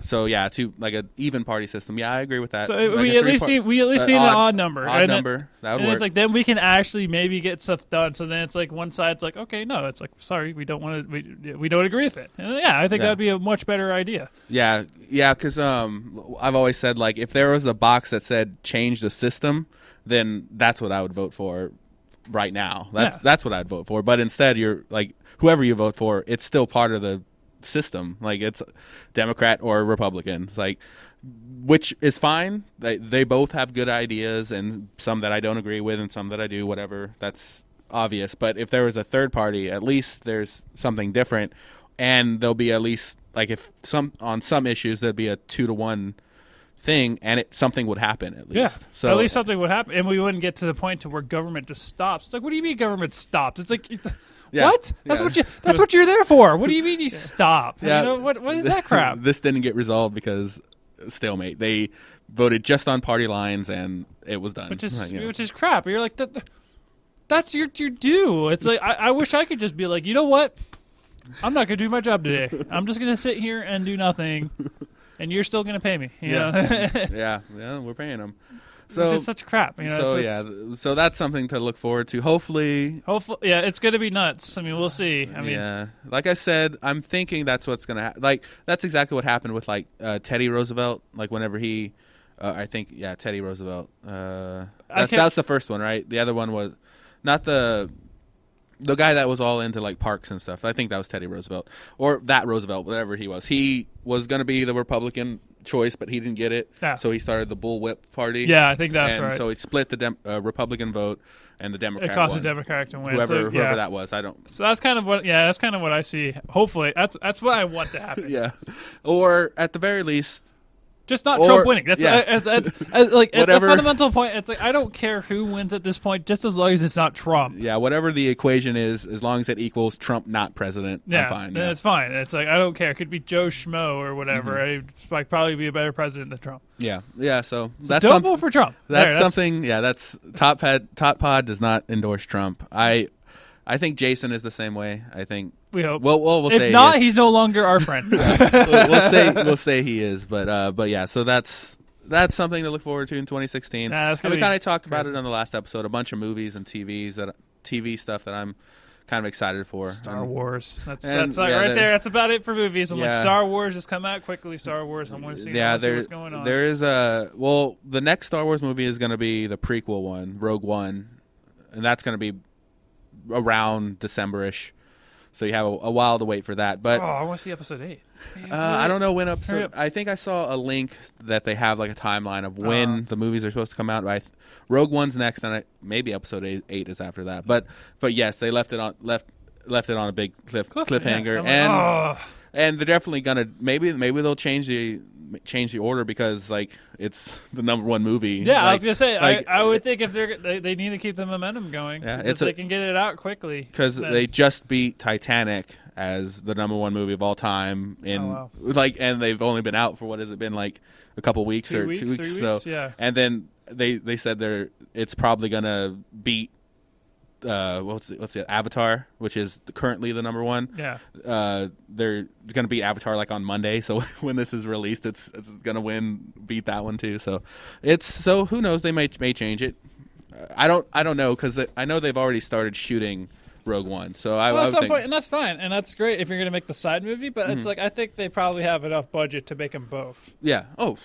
Speaker 1: So yeah, like a even party system. Yeah, I agree with that.
Speaker 2: So
Speaker 1: like
Speaker 2: we at least need an odd number.
Speaker 1: Odd number. That would work.
Speaker 2: It's like, then we can actually maybe get stuff done. So then it's like one side's like, okay, no, it's like, sorry, we don't want to. We don't agree with it. And I think that'd be a much better idea.
Speaker 1: Yeah, because I've always said, like, if there was a box that said change the system, then that's what I would vote for right now. That's what I'd vote for. But instead, you're like, whoever you vote for, it's still part of the system. Like, it's Democrat or Republican. It's like, which is fine. They both have good ideas, and some that I don't agree with and some that I do, whatever. That's obvious. But if there was a third party, at least there's something different, and there'll be at least, like, on some issues there'd be a 2-to-1 thing, and something would happen at least.
Speaker 2: Yeah, so at least something would happen, and we wouldn't get to the point to where government just stops. It's like, what do you mean government stops? It's like, what? That's what you're there for. What do you mean you stop?
Speaker 1: Yeah.
Speaker 2: What is that crap?
Speaker 1: This didn't get resolved because stalemate. They voted just on party lines, and it was done.
Speaker 2: Which is crap. You're like, that's your due. It's like, I wish I could just be like, you know what? I'm not going to do my job today. I'm just going to sit here and do nothing, and you're still going to pay me. You know?
Speaker 1: Yeah, we're paying them. So
Speaker 2: it's such crap.
Speaker 1: So that's something to look forward to. Hopefully,
Speaker 2: it's going to be nuts. I mean, we'll see.
Speaker 1: Like I said, I'm thinking that's what's going to happen. Like, that's exactly what happened with Teddy Roosevelt. Like, whenever he, Teddy Roosevelt. That's the first one, right? The other one was not the guy that was all into like parks and stuff. I think that was Teddy Roosevelt, or that Roosevelt, whatever he was. He was going to be the Republican choice, but he didn't get it, so he started the Bullwhip Party.
Speaker 2: Yeah, I think that's right.
Speaker 1: So he split the Republican vote and the Democrat.
Speaker 2: It cost the Democrat to win.
Speaker 1: Whoever that was, I don't.
Speaker 2: So that's kind of what. Yeah, that's kind of what I see. Hopefully, that's what I want to happen.
Speaker 1: Yeah, or at the very least,
Speaker 2: just not Trump winning. That's like at the fundamental point. It's like, I don't care who wins at this point, just as long as it's not Trump.
Speaker 1: Yeah, whatever the equation is, as long as it equals Trump not president, I'm fine.
Speaker 2: Then it's fine. It's like, I don't care. It could be Joe Schmo or whatever. I'd probably be a better president than Trump.
Speaker 1: Yeah. So that's
Speaker 2: don't vote for Trump.
Speaker 1: That's something. Yeah, that's Top Pod does not endorse Trump. I I think Jason is the same way. I think
Speaker 2: we hope.
Speaker 1: We'll
Speaker 2: if
Speaker 1: say
Speaker 2: not, he's no longer our friend.
Speaker 1: we'll say he is. But yeah. So that's something to look forward to in 2016. And we kind of talked about it on the last episode. A bunch of movies and TV stuff that I'm kind of excited for.
Speaker 2: Star Wars. That's like right there. That's about it for movies. I'm like, Star Wars, just come out quickly. Star Wars. I want to see what's going on.
Speaker 1: There is the next Star Wars movie is going to be the prequel one, Rogue One, and that's going to be around December-ish. So you have a while to wait for that. But
Speaker 2: I want to see episode 8.
Speaker 1: I don't know when episode. I think I saw a link that they have like a timeline of when the movies are supposed to come out. Rogue One's next, and maybe episode 8 is after that. But yes, they left it on a big cliffhanger, and they're definitely gonna maybe they'll change the order because like it's the number one movie.
Speaker 2: Yeah, I was gonna say I would think if they need to keep the momentum going. Yeah, if they can get it out quickly
Speaker 1: because they just beat Titanic as the number one movie of all time and they've only been out for what has it been like a couple weeks
Speaker 2: 2 weeks, 3 weeks? So yeah,
Speaker 1: and then they said it's probably gonna beat what's the Avatar, which is currently the number one.
Speaker 2: Yeah.
Speaker 1: They're going to beat Avatar like on Monday, so when this is released, it's going to beat that one too. So who knows? They may change it. I don't know because I know they've already started shooting Rogue One. So at some point,
Speaker 2: and that's fine, and that's great if you're going to make the side movie. But it's like I think they probably have enough budget to make them both.
Speaker 1: Yeah. Oh.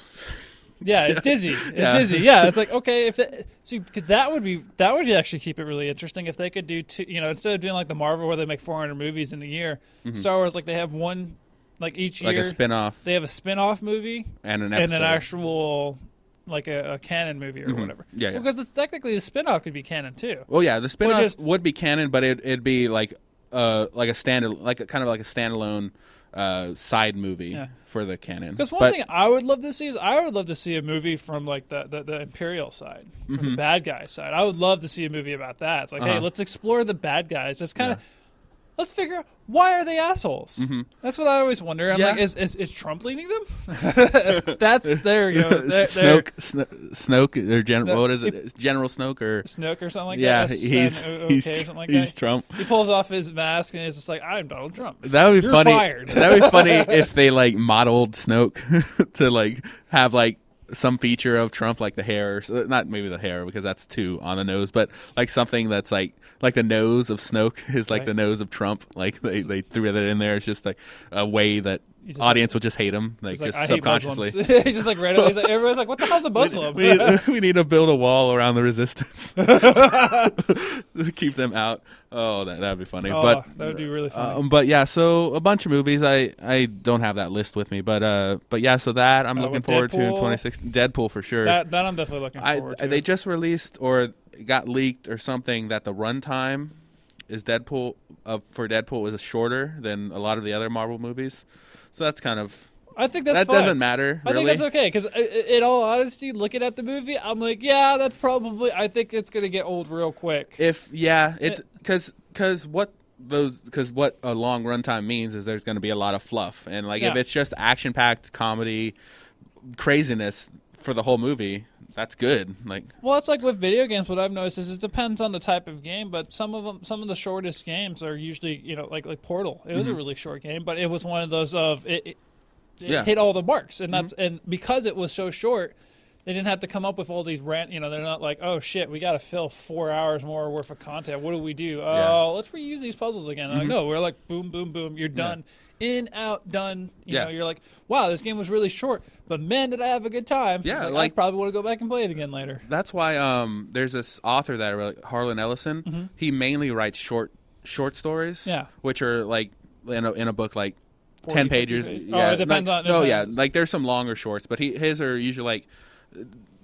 Speaker 2: Yeah, it's Disney. Disney. Yeah, it's like okay, because that would actually keep it really interesting if they could do two. Instead of doing like the Marvel where they make 400 movies in a year, Star Wars they have one like each year,
Speaker 1: like a spin-off.
Speaker 2: They have a spin-off movie
Speaker 1: and an episode.
Speaker 2: And an actual like a canon movie or whatever.
Speaker 1: Yeah,
Speaker 2: because it's technically the spin-off could be canon too.
Speaker 1: Well, yeah, the spin-off would be canon, but it'd be like a standalone side movie for the canon.
Speaker 2: Because one thing I would love to see is a movie from like the Imperial side, from the bad guy side. I would love to see a movie about that. It's like, hey, let's explore the bad guys. Just kind of let's figure out why are they assholes. That's what I always wonder. I'm like, is Trump leading them? There you go.
Speaker 1: Snoke or what is it? General Snoke or
Speaker 2: Snoke or something like
Speaker 1: that.
Speaker 2: Yeah,
Speaker 1: he's Trump.
Speaker 2: He pulls off his mask and he's just like, I'm Donald Trump.
Speaker 1: That would be funny.
Speaker 2: Fired.
Speaker 1: That would be funny if they like modeled Snoke to like have like some feature of Trump, like the hair, not maybe the hair because that's too on the nose, but like something that's like the nose of Snoke is like the nose of Trump. Like they threw that in there. It's just like a way that audience will just hate him, like just subconsciously.
Speaker 2: He's just like randomly. Everyone's like, "What the hell's a Muslim?"
Speaker 1: we need to build a wall around the resistance, keep them out. Oh, that'd be funny. But
Speaker 2: that would be really funny.
Speaker 1: But yeah, so a bunch of movies. I don't have that list with me, but yeah. So that I'm looking forward to in 2016. Deadpool for sure.
Speaker 2: That I'm definitely looking forward to.
Speaker 1: They just released or got leaked or something that the runtime is for Deadpool is shorter than a lot of the other Marvel movies. So that's kind of.
Speaker 2: I think that's
Speaker 1: that
Speaker 2: fine.
Speaker 1: Doesn't matter.
Speaker 2: I think that's okay because, in all honesty, looking at the movie, I'm like, yeah, that's probably. I think it's gonna get old real quick.
Speaker 1: Because what a long runtime means is there's gonna be a lot of fluff, and like if it's just action packed comedy craziness for the whole movie. That's good.
Speaker 2: Well, it's like with video games. What I've noticed is it depends on the type of game, but some of the shortest games are usually, like Portal. It was a really short game, but it was one of those of it hit all the marks, and that's and because it was so short, they didn't have to come up with all these they're not like, oh shit, we got to fill 4 hours more worth of content. What do we do? Oh, let's reuse these puzzles again. Like, no, we're like boom, boom, boom. You're done. In, out, done. You know, you're like, wow, this game was really short, but man, did I have a good time.
Speaker 1: Yeah,
Speaker 2: I probably want to go back and play it again later.
Speaker 1: That's why there's this author that I really, Harlan Ellison. He mainly writes short stories. Yeah, which are like in a book like 10 pages. Yeah,
Speaker 2: it depends on.
Speaker 1: Like there's some longer shorts, but his are usually like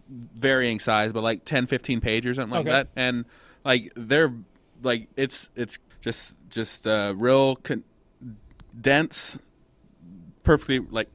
Speaker 1: varying size, but like 10, 15 pages or something like that, and like they're like it's just real. Dense, perfectly like.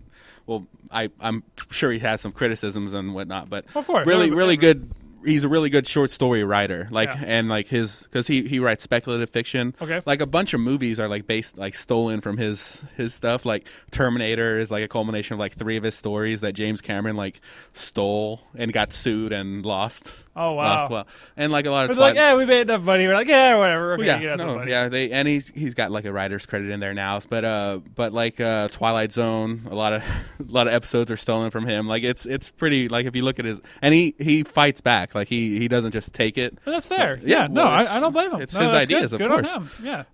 Speaker 1: Well, I'm sure he has some criticisms and whatnot, but really good. He's a really good short story writer. And like because he writes speculative fiction. Okay. Like a bunch of movies are like based stolen from his stuff. Like Terminator is like a culmination of like 3 of his stories that James Cameron like stole and got sued and lost.
Speaker 2: Oh wow!
Speaker 1: Lost well, and like a lot of
Speaker 2: It's like, yeah, we made enough money. We're like, yeah, whatever. Okay,
Speaker 1: yeah,
Speaker 2: you get some money.
Speaker 1: yeah. And he's got like a writer's credit in there now. But like Twilight Zone, a lot of episodes are stolen from him. Like it's pretty. Like if you look at his, and he fights back. Like he doesn't just take it.
Speaker 2: But that's fair.
Speaker 1: But,
Speaker 2: yeah, no, I don't blame him.
Speaker 1: It's
Speaker 2: no,
Speaker 1: his ideas,
Speaker 2: good.
Speaker 1: of
Speaker 2: good
Speaker 1: course.
Speaker 2: On him. Yeah.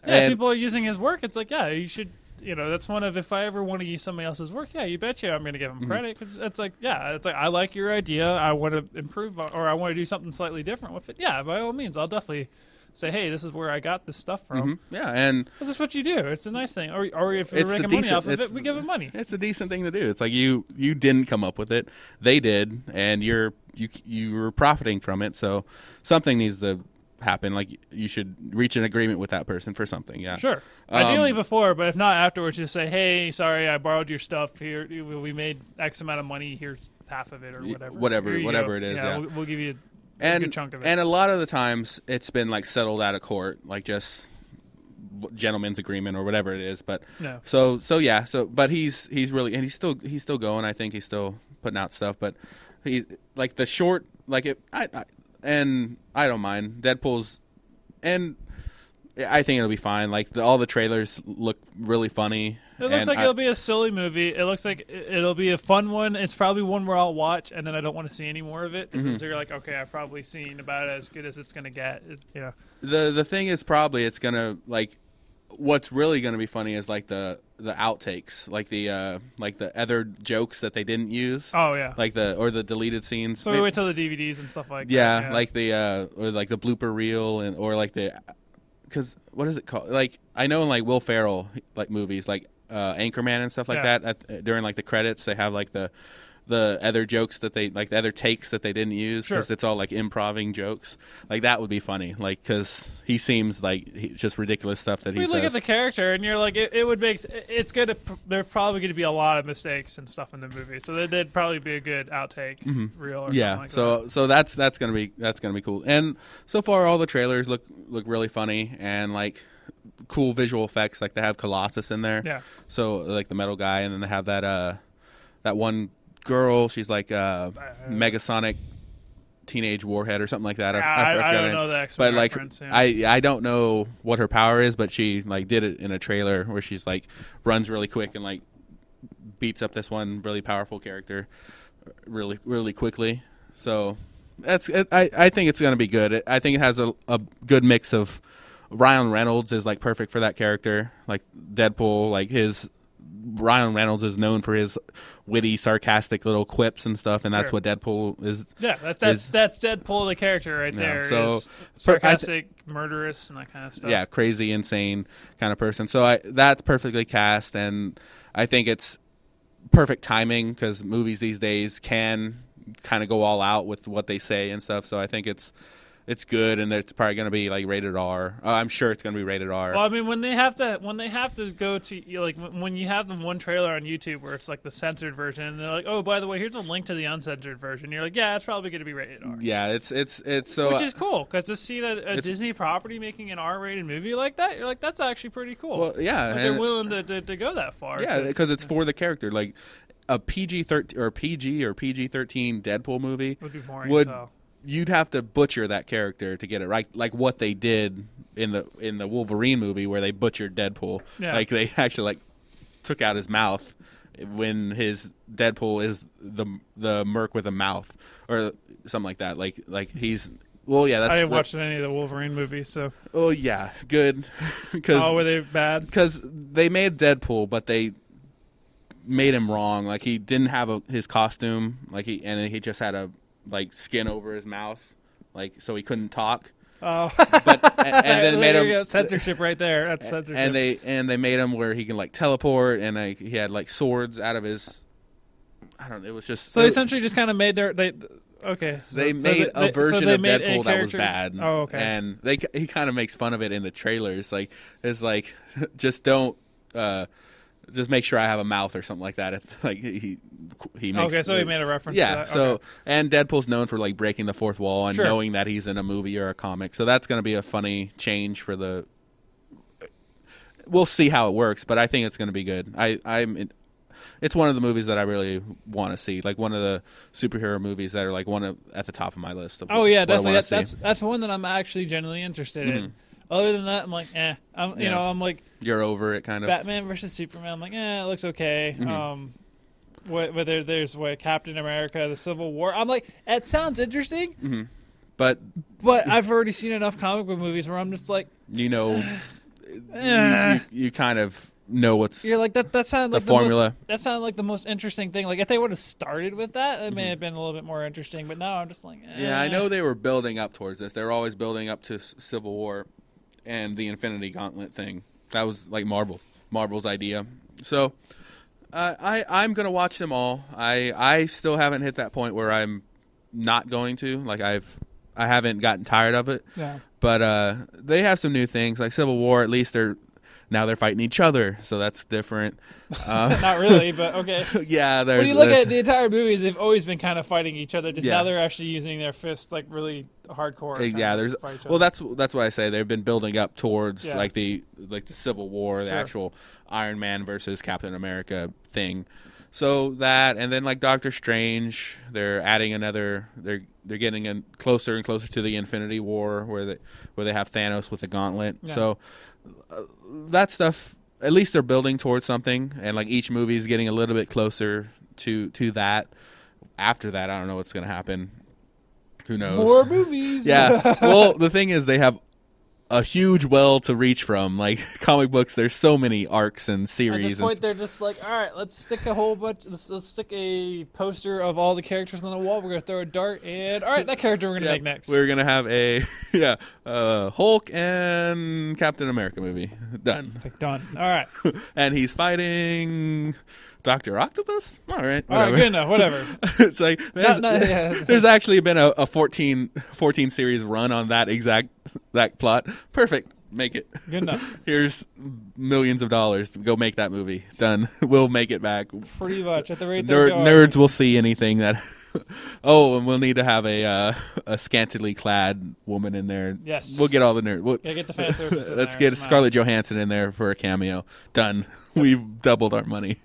Speaker 1: Yeah,
Speaker 2: And people are using his work. It's like, yeah, you should. That's one of, if I ever want to use somebody else's work, yeah, you betcha I'm going to give them credit, because it's like, I like your idea, I want to improve, or I want to do something slightly different with it. Yeah, by all means, I'll definitely say, hey, this is where I got this stuff from.
Speaker 1: Yeah, and
Speaker 2: this is what you do. It's a nice thing. Or if we're making money off of it, we give them money.
Speaker 1: It's a decent thing to do. It's like you didn't come up with it, they did, and you were profiting from it. So something needs to happen. Like you should reach an agreement with that person for something. Yeah,
Speaker 2: sure. Ideally before, but if not afterwards, just say, hey, sorry, I borrowed your stuff here. We made X amount of money. Here's half of it, or whatever.
Speaker 1: Whatever it is. Yeah,
Speaker 2: we'll give you a good chunk of it.
Speaker 1: And a lot of the times, it's been like settled out of court, like just gentleman's agreement or whatever it is. But
Speaker 2: no.
Speaker 1: But he's really, and he's still going. I think he's still putting out stuff. But he's like the short, like it. And I don't mind Deadpool's, and I think it'll be fine. Like all the trailers look really funny.
Speaker 2: It looks like it'll be a silly movie. It looks like it'll be a fun one. It's probably one where I'll watch, and then I don't want to see any more of it. Because you're like, okay, I've probably seen about as good as it's gonna get.
Speaker 1: The thing is, probably it's gonna like. What's really going to be funny is like the outtakes, like the other jokes that they didn't use.
Speaker 2: Oh yeah,
Speaker 1: like the deleted scenes.
Speaker 2: So we wait till the DVDs and stuff like that.
Speaker 1: Yeah, like or like the blooper reel or like because what is it called? Like I know in like Will Ferrell like movies like Anchorman and stuff like that during like the credits they have like the other jokes that they like the other takes that they didn't use because it's all like improving jokes. Like that would be funny, like because he seems like it's just ridiculous stuff that he says.
Speaker 2: You look at the character and you're like, it would make it's good. There's probably going to be a lot of mistakes and stuff in the movie, so that'd probably be a good outtake reel. Or something like
Speaker 1: so that's gonna be cool. And so far, all the trailers look really funny and like cool visual effects. Like they have Colossus in there, so like the metal guy, and then they have that one girl, she's like Megasonic Teenage Warhead or something like that.
Speaker 2: I don't know the X-Men reference.
Speaker 1: I don't know what her power is, but she like did it in a trailer where she's like runs really quick and like beats up this one really powerful character really really quickly. So I think it's gonna be good. I think it has a good mix of Ryan Reynolds is like perfect for that character, like Deadpool, like Ryan Reynolds is known for his witty, sarcastic little quips and stuff, and that's what Deadpool is.
Speaker 2: Yeah, that's Deadpool, the character right there. So sarcastic, murderous, and that kind of stuff.
Speaker 1: Yeah, crazy, insane kind of person. So that's perfectly cast, and I think it's perfect timing because movies these days can kind of go all out with what they say and stuff. So I think it's good, and it's probably going to be like rated R. I'm sure it's going to be rated R.
Speaker 2: Well, I mean, when they have to go to like when you have the one trailer on YouTube where it's like the censored version, and they're like, oh, by the way, here's a link to the uncensored version. You're like, yeah, it's probably going to be rated R.
Speaker 1: Yeah, it's so
Speaker 2: which is cool because to see that a Disney property making an R-rated movie like that, you're like, that's actually pretty cool.
Speaker 1: Well, yeah,
Speaker 2: like they're willing to go that far.
Speaker 1: Yeah, because it's for the character. Like a PG-13 or PG-13 Deadpool movie
Speaker 2: would be boring.
Speaker 1: You'd have to butcher that character to get it right, like what they did in the Wolverine movie where they butchered Deadpool. Yeah. Like they actually like took out his mouth when his Deadpool is the merc with a mouth or something like that. Like he's I
Speaker 2: didn't watch any of the Wolverine movies, so.
Speaker 1: Oh yeah, good.
Speaker 2: Were they bad?
Speaker 1: Because they made Deadpool, but they made him wrong. Like he didn't have his costume. Like he just had a skin over his mouth, like so he couldn't talk.
Speaker 2: Oh,
Speaker 1: and then made him
Speaker 2: censorship right there. That's censorship.
Speaker 1: And they made him where he can like teleport, and he had like swords out of his. I don't know. It was just
Speaker 2: so they essentially just kind of made they made
Speaker 1: a version of Deadpool that was bad.
Speaker 2: Oh, okay.
Speaker 1: And he kind of makes fun of it in the trailers. Like it's like just don't. Just make sure I have a mouth or something like that. Like he makes.
Speaker 2: Okay, so he made a reference.
Speaker 1: Yeah.
Speaker 2: To that.
Speaker 1: So
Speaker 2: okay.
Speaker 1: And Deadpool's known for like breaking the fourth wall and knowing that he's in a movie or a comic. So that's going to be a funny change for the. We'll see how it works, but I think it's going to be good. it's one of the movies that I really want to see. Like one of the superhero movies that are like at the top of my list.
Speaker 2: Oh yeah, definitely. That's one that I'm actually genuinely interested in. Other than that, I'm like, you know, I'm like,
Speaker 1: you're over it, kind of.
Speaker 2: Batman versus Superman. I'm like, it looks okay. Whether there's Captain America, the Civil War. I'm like, it sounds interesting.
Speaker 1: But
Speaker 2: I've already seen enough comic book movies where I'm just like,
Speaker 1: you know, you kind of know what's.
Speaker 2: You're like that sounded like
Speaker 1: the formula.
Speaker 2: That sounded like the most interesting thing. Like if they would have started with that, it may have been a little bit more interesting. But now I'm just like,
Speaker 1: yeah, I know they were building up towards this. They were always building up to Civil War and the Infinity Gauntlet thing. That was like Marvel's idea. So I'm gonna watch them all. I still haven't hit that point where I'm not going to. Like I haven't gotten tired of it.
Speaker 2: Yeah.
Speaker 1: But they have some new things. Like Civil War, at least they're fighting each other, so that's different.
Speaker 2: Not really, but okay.
Speaker 1: Yeah,
Speaker 2: when you look at the entire movies, they've always been kind of fighting each other. Just now they're actually using their fists like really hardcore.
Speaker 1: Yeah, that's why I say they've been building up towards like the Civil War, the actual Iron Man versus Captain America thing. So that, and then like Doctor Strange, they're adding another. They're getting in closer and closer to the Infinity War, where they have Thanos with the gauntlet. Yeah. So that stuff, at least they're building towards something, and like each movie is getting a little bit closer to that. After that, I don't know what's going to happen. Who knows?
Speaker 2: More movies.
Speaker 1: Yeah. Well, the thing is, they have a huge well to reach from. Like comic books, there's so many arcs and series.
Speaker 2: At this point, they're just like, all right, let's stick a whole bunch. Let's stick a poster of all the characters on the wall. We're gonna throw a dart, and all right, that character we're gonna make next.
Speaker 1: We're gonna have a Hulk and Captain America movie. Done.
Speaker 2: Done. All right.
Speaker 1: And he's fighting Dr. Octopus? All right,
Speaker 2: good enough, whatever.
Speaker 1: It's like there's actually been a 14 series run on that plot. Perfect. Make it.
Speaker 2: Good enough.
Speaker 1: Here's millions of dollars. Go make that movie. Done. We'll make it back.
Speaker 2: Pretty much. At the rate
Speaker 1: nerds will see anything that and we'll need to have a scantily clad woman in there.
Speaker 2: Yes.
Speaker 1: We'll get all the nerds.
Speaker 2: Get the fan service.
Speaker 1: Let's get Scarlett Johansson in there for a cameo. Done. We've doubled our money.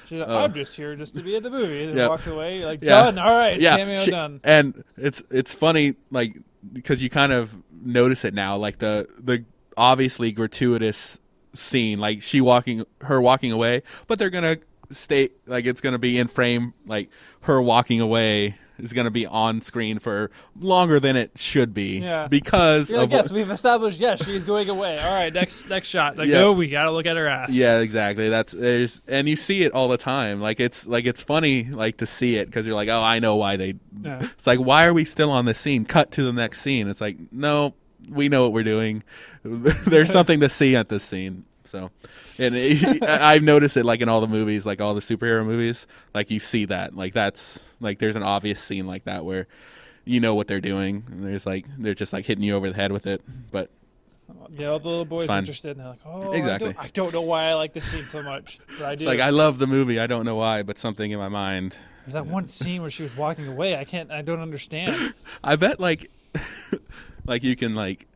Speaker 2: She's like, I'm just here just to be at the movie. And walks away like, done. All right, cameo done.
Speaker 1: And it's funny, like, because you kind of notice it now, like the obviously gratuitous scene, like her walking away, but they're gonna stay, like it's gonna be in frame, like her walking away is going to be on screen for longer than it should be.
Speaker 2: Yeah.
Speaker 1: Because
Speaker 2: of yes, we've established she's going away. All right, next shot. Like, we got to look at her ass.
Speaker 1: Yeah, exactly. And you see it all the time. Like it's funny like to see it because you're like, "Oh, I know why they It's like, "Why are we still on this scene? Cut to the next scene." It's like, "No, we know what we're doing. There's something to see at this scene." So, and I've noticed it like in all the movies, like all the superhero movies, like you see that, like that's like there's an obvious scene like that where you know what they're doing. And they're just like hitting you over the head with it. But
Speaker 2: yeah, all the little boys are interested, and they're like, "Oh,
Speaker 1: exactly.
Speaker 2: I don't know why I like this scene so much, but I do."
Speaker 1: It's like I love the movie. I don't know why, but something in my mind.
Speaker 2: There's that one scene where she was walking away. I don't understand.
Speaker 1: I bet like you can like.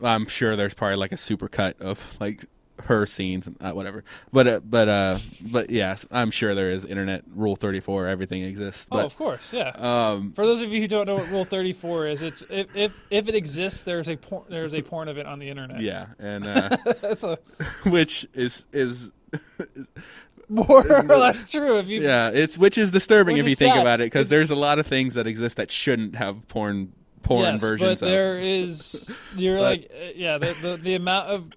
Speaker 1: I'm sure there's probably like a super cut of like her scenes and whatever, but yes, I'm sure there is internet Rule 34. Everything exists. But,
Speaker 2: of course, yeah. For those of you who don't know what Rule 34 is, it's if it exists, there's a porn of it on the internet.
Speaker 1: Yeah, and
Speaker 2: that's
Speaker 1: which is
Speaker 2: more or less true
Speaker 1: which is disturbing if you think about it, because there's a lot of things that exist that shouldn't have porn versions.
Speaker 2: But there is. The amount of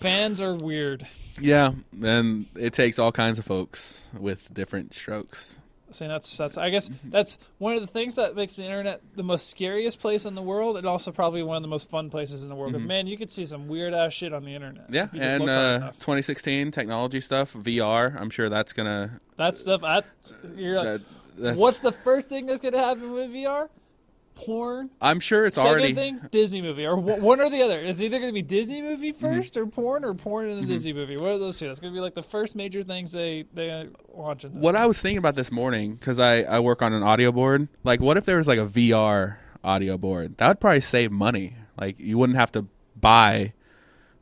Speaker 2: fans are weird.
Speaker 1: Yeah, and it takes all kinds of folks with different strokes.
Speaker 2: So that's I guess that's one of the things that makes the internet the most scariest place in the world, and also probably one of the most fun places in the world. Mm-hmm. But man, you could see some weird ass shit on the internet.
Speaker 1: Yeah, and 2016 technology stuff, VR. I'm sure that's gonna.
Speaker 2: That stuff. What's the first thing that's gonna happen with VR? Porn.
Speaker 1: I'm sure it's
Speaker 2: Second
Speaker 1: already
Speaker 2: thing, Disney movie, or one or the other. It's either going to be Disney movie first, or porn in the Disney movie. What are those two? That's going to be like the first major things they launch.
Speaker 1: What I was thinking about this morning, because I work on an audio board. Like, what if there was like a VR audio board? That would probably save money. Like, you wouldn't have to buy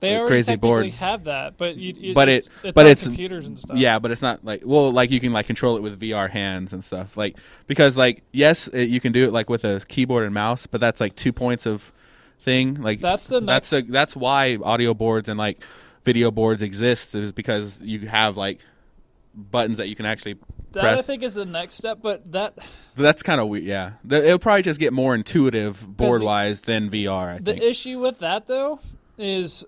Speaker 2: They already
Speaker 1: crazy board.
Speaker 2: have that, but
Speaker 1: it's
Speaker 2: on computers and stuff.
Speaker 1: Yeah, but it's not like like you can like control it with VR hands and stuff. Like because like yes, you can do it like with a keyboard and mouse, but that's like 2 points of thing. Like that's why audio boards and like video boards exist, is because you have like buttons that you can actually press.
Speaker 2: I think is the next step, but
Speaker 1: that's kind of weird. Yeah, it'll probably just get more intuitive board wise than VR. I think
Speaker 2: the issue with that though is,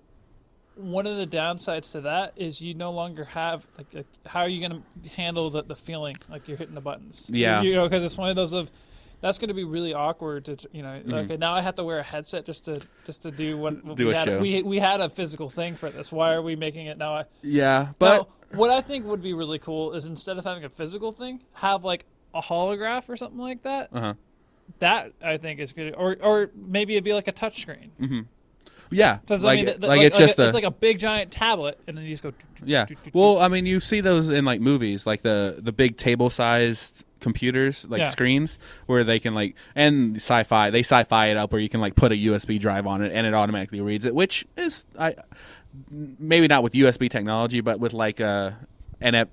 Speaker 2: one of the downsides to that is you no longer have like how are you going to handle the feeling like you're hitting the buttons?
Speaker 1: Yeah,
Speaker 2: because it's one of those that's going to be really awkward to Okay, now I have to wear a headset just to do what
Speaker 1: do
Speaker 2: we
Speaker 1: a
Speaker 2: had.
Speaker 1: show.
Speaker 2: We had a physical thing for this. Why are we making it now?
Speaker 1: But
Speaker 2: what I think would be really cool is instead of having a physical thing, have like a holograph or something like that. That I think is good, or maybe it'd be like a touchscreen.
Speaker 1: Mm-hmm. Yeah,
Speaker 2: it's like a big giant tablet, and then you just go.
Speaker 1: Yeah, well, I mean, you see those in like movies, like the big table-sized computers, like screens, where they can like, and sci-fi, they sci-fi it up where you can like put a USB drive on it and it automatically reads it, which is maybe not with USB technology, but with like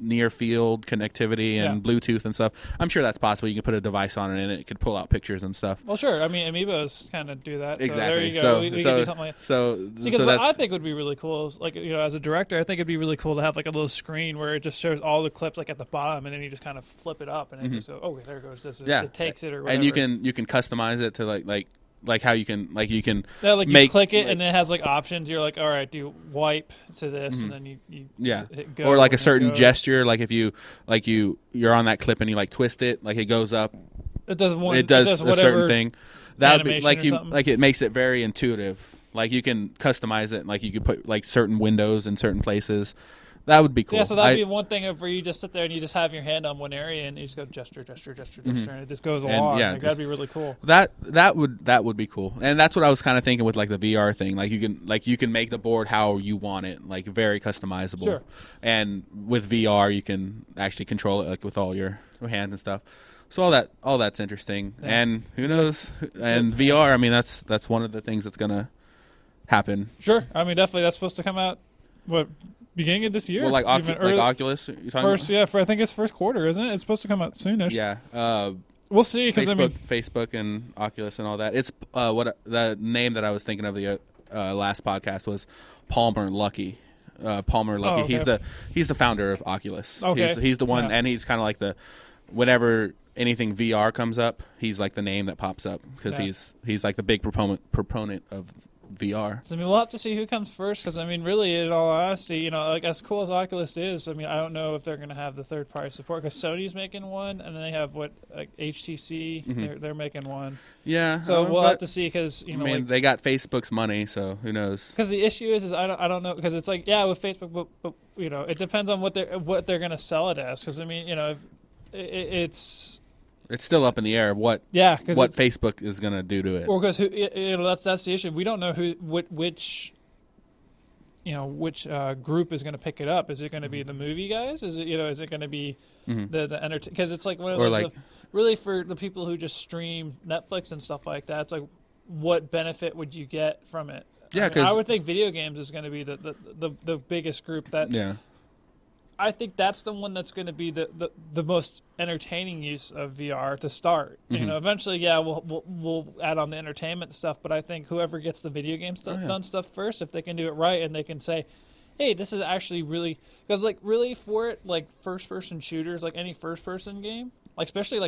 Speaker 1: near field connectivity and Bluetooth and stuff. I'm sure that's possible. You can put a device on it and it could pull out pictures and stuff.
Speaker 2: Well, sure. I mean, Amiibos kind of do that.
Speaker 1: Exactly.
Speaker 2: So there you go. We can do something like that. Because what I think would be really cool is, like, as a director, I think it'd be really cool to have like a little screen where it just shows all the clips like at the bottom, and then you just kind of flip it up and it just go, okay, there goes this. It takes it or whatever.
Speaker 1: And you can customize it to like how you can you
Speaker 2: click it and it has like options. You're like, all right, do wipe to this, and then you hit go,
Speaker 1: or like a certain gesture, like if you're on that clip and you like twist it, like it goes up. It does a certain thing. That would be like it makes it very intuitive. Like you can customize it, like you could put like certain windows in certain places. That would be cool.
Speaker 2: Yeah, so that'd be one thing where you just sit there and you just have your hand on one area and you just go gesture, and it just goes along. That'd be really cool.
Speaker 1: That would be cool. And that's what I was kind of thinking with like the VR thing. Like you can make the board how you want it, like very customizable. Sure. And with VR you can actually control it like with all your hands and stuff. So all that's interesting. Yeah. And who knows? And VR, I mean that's one of the things that's gonna happen.
Speaker 2: Sure. I mean definitely that's supposed to come out beginning of this year.
Speaker 1: Well, like Oculus?
Speaker 2: I think it's first quarter, isn't it? It's supposed to come out soonish.
Speaker 1: Yeah.
Speaker 2: We'll see.
Speaker 1: Facebook and Oculus and all that. It's what the name that I was thinking of the last podcast was Palmer Luckey. Palmer Luckey. Oh, okay. He's the founder of Oculus.
Speaker 2: Okay.
Speaker 1: He's the one, and he's kind of like whenever anything VR comes up, he's like the name that pops up because he's like the big proponent of VR.
Speaker 2: So, I mean, we'll have to see who comes first because, I mean, really, in all honesty, like as cool as Oculus is, I mean, I don't know if they're going to have the third-party support because Sony's making one, and then they have HTC, they're making one.
Speaker 1: Yeah.
Speaker 2: So we'll have to see because,
Speaker 1: I mean, they got Facebook's money, so who knows?
Speaker 2: Because the issue is I don't know because it's like, with Facebook, but it depends on what they're going to sell it as because, I mean,
Speaker 1: it's still up in the air of what Facebook is going to do to it.
Speaker 2: Well, because that's the issue. We don't know which group is going to pick it up. Is it going to be the movie guys? Is it going to be the entertainment? Because it's like one of those really for the people who just stream Netflix and stuff like that. It's like, what benefit would you get from it?
Speaker 1: Yeah,
Speaker 2: I would think video games is going to be the biggest group that.
Speaker 1: Yeah.
Speaker 2: I think that's the one that's going to be the most entertaining use of VR to start. Eventually, we'll add on the entertainment stuff, but I think whoever gets the video game done stuff first, if they can do it right and they can say, hey, this is actually really – because, like, really for it, like, first-person shooters, like any first-person game, like especially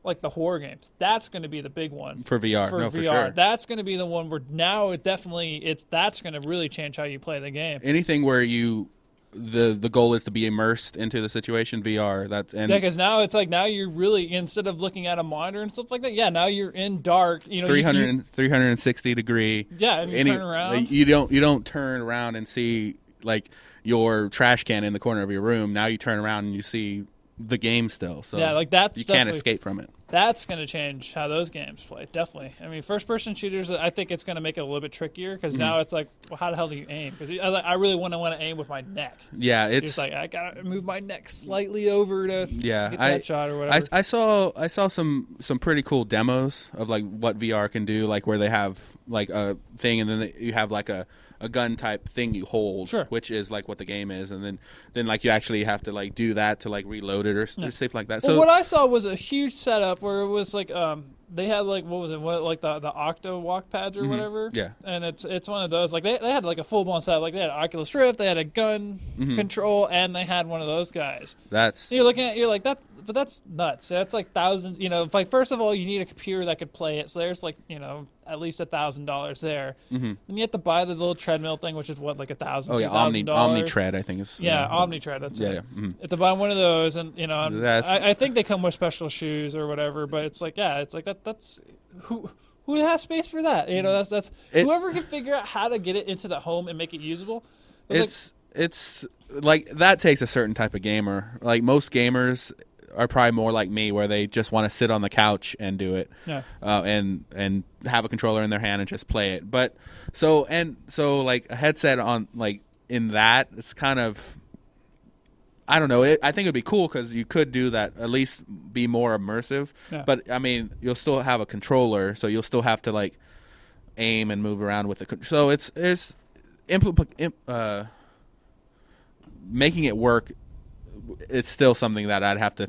Speaker 2: like the horror games, that's going to be the big one.
Speaker 1: For VR. For sure.
Speaker 2: That's going to be the one where now that's going to really change how you play the game.
Speaker 1: Anything where you – the goal is to be immersed into the situation, VR.
Speaker 2: Because now it's like now you're really, instead of looking at a monitor and stuff like that, now you're in dark.
Speaker 1: 360 degree.
Speaker 2: Yeah, and you turn around.
Speaker 1: You don't turn around and see like your trash can in the corner of your room. Now you turn around and you see the game still. So you can't escape from it.
Speaker 2: That's going to change how those games play, definitely. I mean, first-person shooters, I think it's going to make it a little bit trickier because now it's like, well, how the hell do you aim? Because I really want to aim with my neck.
Speaker 1: Yeah, it's
Speaker 2: just like I got to move my neck slightly over to get that shot or whatever.
Speaker 1: I saw some pretty cool demos of like what VR can do, like where they have like a thing and then you have like a a gun type thing you hold,
Speaker 2: Sure.
Speaker 1: which is like what the game is, and then like you actually have to like do that to like reload it or stuff like that.
Speaker 2: Well,
Speaker 1: So
Speaker 2: what I saw was a huge setup where it was like they had like what was it, like the Octo walk pads or whatever.
Speaker 1: Yeah.
Speaker 2: And it's one of those like they had like a full blown setup, like they had Oculus Rift, they had a gun control, and they had one of those guys.
Speaker 1: that's
Speaker 2: You're looking at, you're like that, but that's nuts. That's like thousands. You know, like first of all, you need a computer that could play it. So there's like at least $1,000 there. And you have to buy the little treadmill thing, which is what, like $1,000.
Speaker 1: oh yeah,
Speaker 2: $2,000.
Speaker 1: OmniTread I think is
Speaker 2: OmniTread. That's
Speaker 1: yeah,
Speaker 2: it.
Speaker 1: yeah.
Speaker 2: You have to buy one of those, and
Speaker 1: That's-
Speaker 2: I think they come with special shoes or whatever. But it's like it's like that's who has space for that. That's whoever can figure out how to get it into the home and make it usable.
Speaker 1: It's like that takes a certain type of gamer. Like most gamers are probably more like me, where they just want to sit on the couch and do it, and have a controller in their hand and just play it. But so like a headset on like in that, it's kind of, I don't know. I think it'd be cool because you could do that, at least be more immersive.
Speaker 2: Yeah.
Speaker 1: But I mean, you'll still have a controller, so you'll still have to like aim and move around with the. So it's making it work. It's still something that I'd have to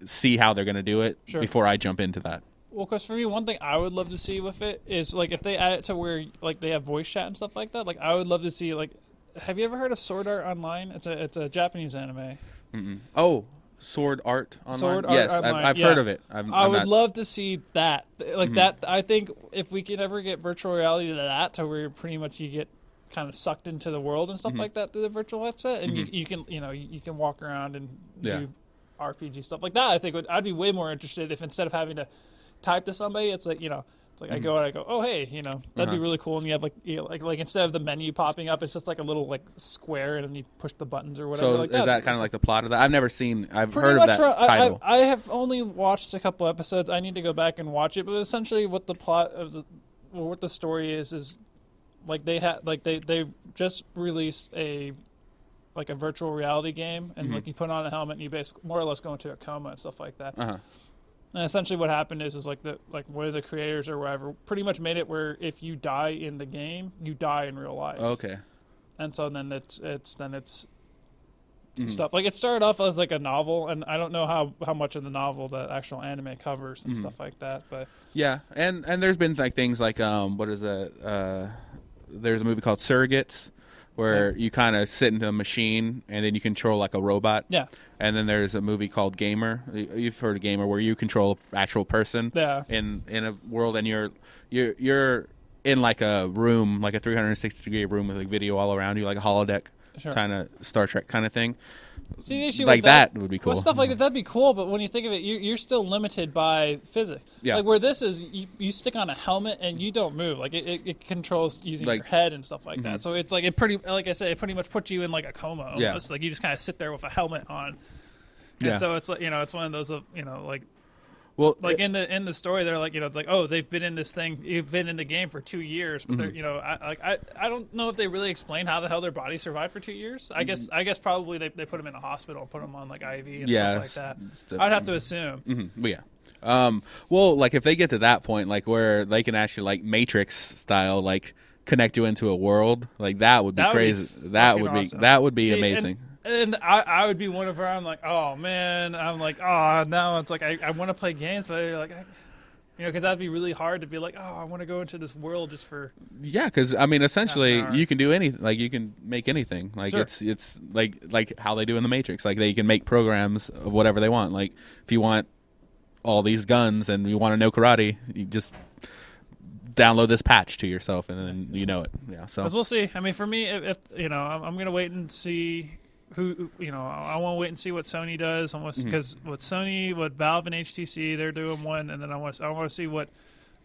Speaker 1: see how they're going to do it before I jump into that.
Speaker 2: Well, because for me, one thing I would love to see with it is like if they add it to where like they have voice chat and stuff like that. Like I would love to see like. Have you ever heard of Sword Art Online? It's a Japanese anime.
Speaker 1: Mm-mm. Oh, Sword Art Online.
Speaker 2: Sword Art
Speaker 1: yes,
Speaker 2: Online,
Speaker 1: I've heard of it.
Speaker 2: I would love to see that. Like that. I think if we can ever get virtual reality to that, to where pretty much you get kind of sucked into the world and stuff like that through the virtual headset, and you can you can walk around and do RPG stuff like that. I think I'd be way more interested if instead of having to type to somebody, it's like it's like I go and I go, oh hey, that'd be really cool, and you have like instead of the menu popping up, it's just like a little like square, and then you push the buttons or whatever.
Speaker 1: So
Speaker 2: like
Speaker 1: is that kind of like the plot of that? I've
Speaker 2: Pretty
Speaker 1: heard of that title.
Speaker 2: I have only watched a couple episodes. I need to go back and watch it, but essentially what the plot of what the story is like they just released a virtual reality game, and like you put on a helmet and you basically more or less go into a coma and stuff like that. And essentially what happened is one of the creators or whatever pretty much made it where if you die in the game, you die in real life.
Speaker 1: Okay.
Speaker 2: And so then it's stuff like it started off as like a novel, and I don't know how much of the novel the actual anime covers and stuff like that, but
Speaker 1: yeah, and there's been like things like what is that? There's a movie called Surrogates, where you kind of sit into a machine and then you control like a robot.
Speaker 2: Yeah.
Speaker 1: And then there's a movie called Gamer. You've heard of Gamer, where you control an actual person.
Speaker 2: Yeah.
Speaker 1: In a world, and you're in like a room, like a 360-degree room with like video all around you, like a holodeck kind of Star Trek kind of thing.
Speaker 2: See, the issue
Speaker 1: like
Speaker 2: with
Speaker 1: that would be cool.
Speaker 2: Well, stuff like that'd be cool, but when you think of it, you're still limited by physics.
Speaker 1: Yeah.
Speaker 2: Like where this is, you stick on a helmet and you don't move. Like it controls using your head and stuff like that. So it's like like I said, it pretty much puts you in like a coma almost.
Speaker 1: Yeah.
Speaker 2: Like you just kind of sit there with a helmet on. And so it's like it's one of those like.
Speaker 1: Well,
Speaker 2: in the story, they're like like, oh, they've been in this thing, you've been in the game for 2 years, but they're I don't know if they really explain how the hell their body survived for 2 years. I guess probably they put them in a hospital, put them on like IV and stuff like that. I'd have to assume.
Speaker 1: Well, like if they get to that point, like where they can actually like Matrix style, like connect you into a world, like that would be crazy. That would be amazing.
Speaker 2: And I would be one of her. I'm like, oh man. I'm like, oh, now it's like I want to play games, but like, because that'd be really hard to be like, oh, I want to go into this world just for.
Speaker 1: Yeah, because I mean, essentially, you can do anything. Like you can make anything. Like it's like how they do in the Matrix. Like they can make programs of whatever they want. Like if you want all these guns and you want to know karate, you just download this patch to yourself, and then you know it. Yeah. So
Speaker 2: we'll see. I mean, for me, if I'm gonna wait and see. I want to wait and see what Sony does, almost because what Valve and HTC, they're doing one, and then I want to see what,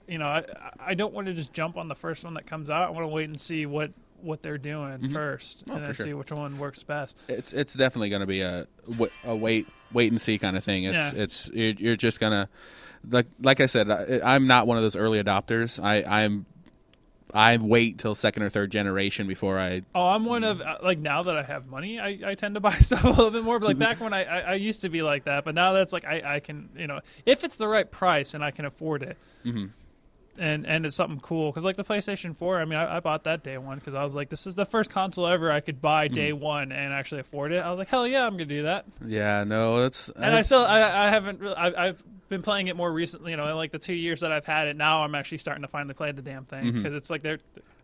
Speaker 2: I don't want to just jump on the first one that comes out. I want to wait and see what they're doing first, and then see which one works best.
Speaker 1: It's definitely going to be a wait and see kind of thing. You're just gonna like I said, I'm not one of those early adopters. I wait till second or third generation before I.
Speaker 2: Oh, I'm one of like now that I have money, I tend to buy stuff a little bit more. But like back when I used to be like that, but now that's like I can if it's the right price and I can afford it, and it's something cool because like the PlayStation 4. I mean, I bought that day one because I was like, this is the first console ever I could buy day one and actually afford it. I was like, hell yeah, I'm gonna do that.
Speaker 1: Yeah, no,
Speaker 2: and I haven't really. I've been playing it more recently. You know, in like the 2 years that I've had it, now I'm actually starting to finally play the damn thing because it's like there